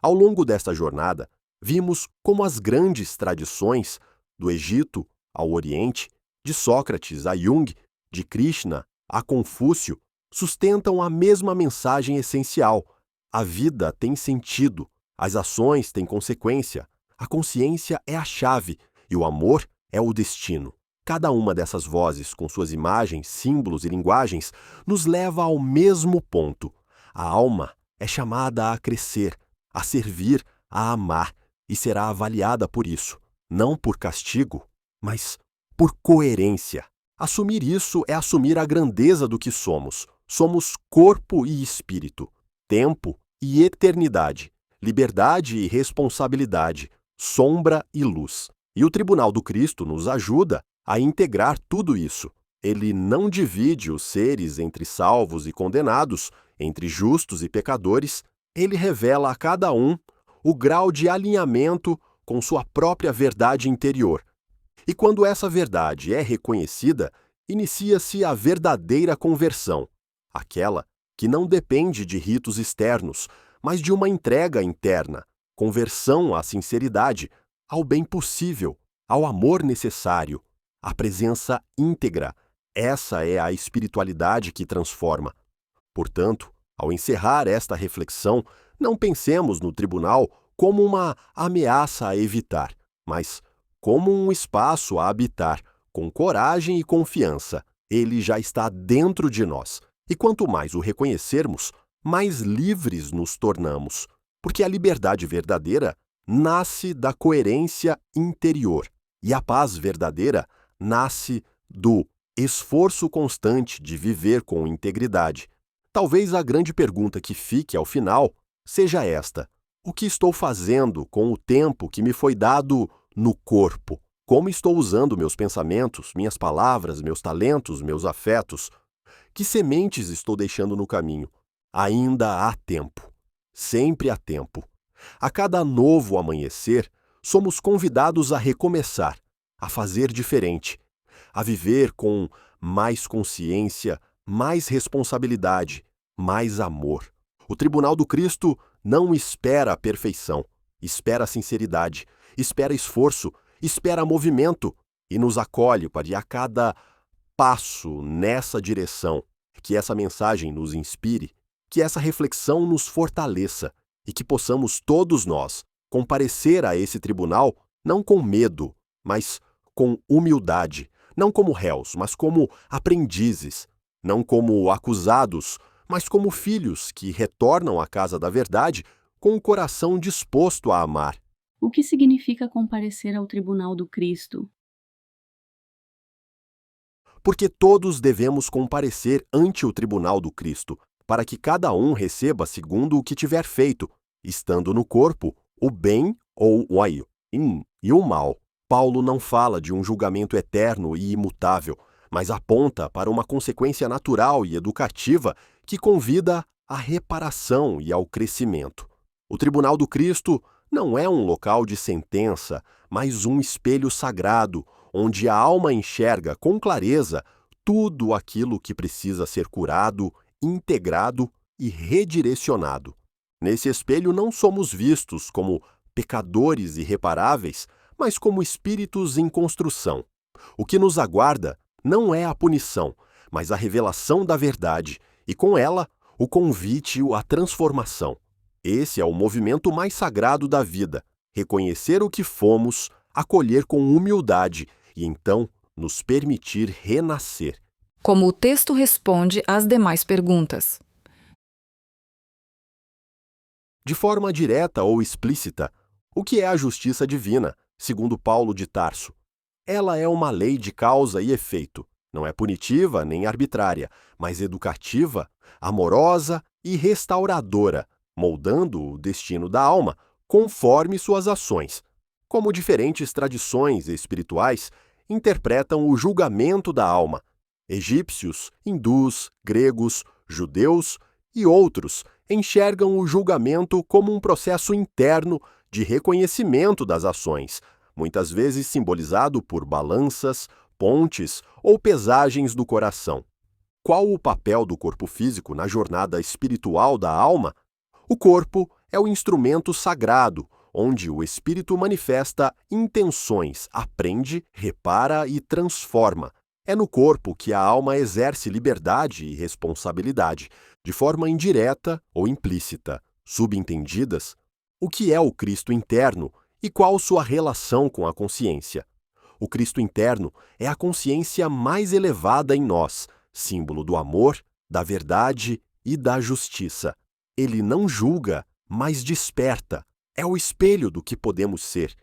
Ao longo desta jornada, vimos como as grandes tradições, do Egito ao Oriente, de Sócrates a Jung, de Krishna a Confúcio, sustentam a mesma mensagem essencial: a vida tem sentido, as ações têm consequência, a consciência é a chave e o amor é o destino. Cada uma dessas vozes, com suas imagens, símbolos e linguagens, nos leva ao mesmo ponto. A alma é chamada a crescer, a servir, a amar, e será avaliada por isso, não por castigo, mas por coerência. Assumir isso é assumir a grandeza do que somos. Somos corpo e espírito, tempo e eternidade, liberdade e responsabilidade, sombra e luz. E o tribunal do Cristo nos ajuda a integrar tudo isso. Ele não divide os seres entre salvos e condenados, entre justos e pecadores. Ele revela a cada um o grau de alinhamento com sua própria verdade interior. E quando essa verdade é reconhecida, inicia-se a verdadeira conversão, aquela que não depende de ritos externos, mas de uma entrega interna, conversão à sinceridade, ao bem possível, ao amor necessário, à presença íntegra. Essa é a espiritualidade que transforma. Portanto, ao encerrar esta reflexão, não pensemos no tribunal como uma ameaça a evitar, mas como um espaço a habitar, com coragem e confiança. Ele já está dentro de nós. E quanto mais o reconhecermos, mais livres nos tornamos. Porque a liberdade verdadeira nasce da coerência interior. E a paz verdadeira nasce do esforço constante de viver com integridade. Talvez a grande pergunta que fique ao final seja esta: o que estou fazendo com o tempo que me foi dado no corpo? Como estou usando meus pensamentos, minhas palavras, meus talentos, meus afetos? Que sementes estou deixando no caminho? Ainda há tempo. Sempre há tempo. A cada novo amanhecer, somos convidados a recomeçar, a fazer diferente, a viver com mais consciência, mais responsabilidade, mais amor. O tribunal do Cristo não espera a perfeição, espera a sinceridade, espera esforço, espera movimento e nos acolhe para a cada passo nessa direção. Que essa mensagem nos inspire, que essa reflexão nos fortaleça e que possamos todos nós comparecer a esse tribunal não com medo, mas com humildade, não como réus, mas como aprendizes, não como acusados, mas como filhos que retornam à casa da verdade com o coração disposto a amar. O que significa comparecer ao tribunal do Cristo? Porque todos devemos comparecer ante o tribunal do Cristo, para que cada um receba segundo o que tiver feito, estando no corpo, o bem ou o e o mal. Paulo não fala de um julgamento eterno e imutável, mas aponta para uma consequência natural e educativa que convida à reparação e ao crescimento. O tribunal do Cristo não é um local de sentença, mas um espelho sagrado, onde a alma enxerga com clareza tudo aquilo que precisa ser curado, integrado e redirecionado. Nesse espelho não somos vistos como pecadores irreparáveis, mas como espíritos em construção. O que nos aguarda não é a punição, mas a revelação da verdade, e com ela, o convite à transformação. Esse é o movimento mais sagrado da vida: reconhecer o que fomos, acolher com humildade e então nos permitir renascer. Como o texto responde às demais perguntas. De forma direta ou explícita, o que é a justiça divina, segundo Paulo de Tarso? Ela é uma lei de causa e efeito. Não é punitiva nem arbitrária, mas educativa, amorosa e restauradora, moldando o destino da alma conforme suas ações. Como diferentes tradições espirituais interpretam o julgamento da alma. Egípcios, hindus, gregos, judeus e outros enxergam o julgamento como um processo interno de reconhecimento das ações, muitas vezes simbolizado por balanças, pontes ou pesagens do coração. Qual o papel do corpo físico na jornada espiritual da alma? O corpo é o instrumento sagrado, onde o espírito manifesta intenções, aprende, repara e transforma. É no corpo que a alma exerce liberdade e responsabilidade, de forma indireta ou implícita. Subentendidas, o que é o Cristo interno e qual sua relação com a consciência? O Cristo interno é a consciência mais elevada em nós, símbolo do amor, da verdade e da justiça. Ele não julga, mas desperta. É o espelho do que podemos ser.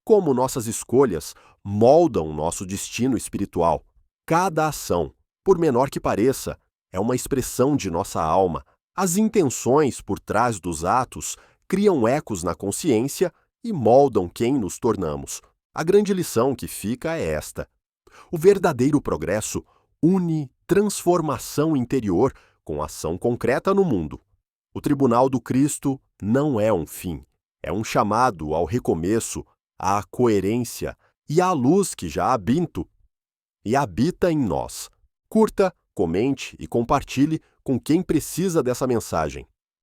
Como nossas escolhas moldam nosso destino espiritual. Cada ação, por menor que pareça, é uma expressão de nossa alma. As intenções por trás dos atos criam ecos na consciência e moldam quem nos tornamos. A grande lição que fica é esta: o verdadeiro progresso une transformação interior com ação concreta no mundo. O tribunal do Cristo não é um fim, é um chamado ao recomeço, à coerência e à luz que já habita em nós. Curta, comente e compartilhe com quem precisa dessa mensagem.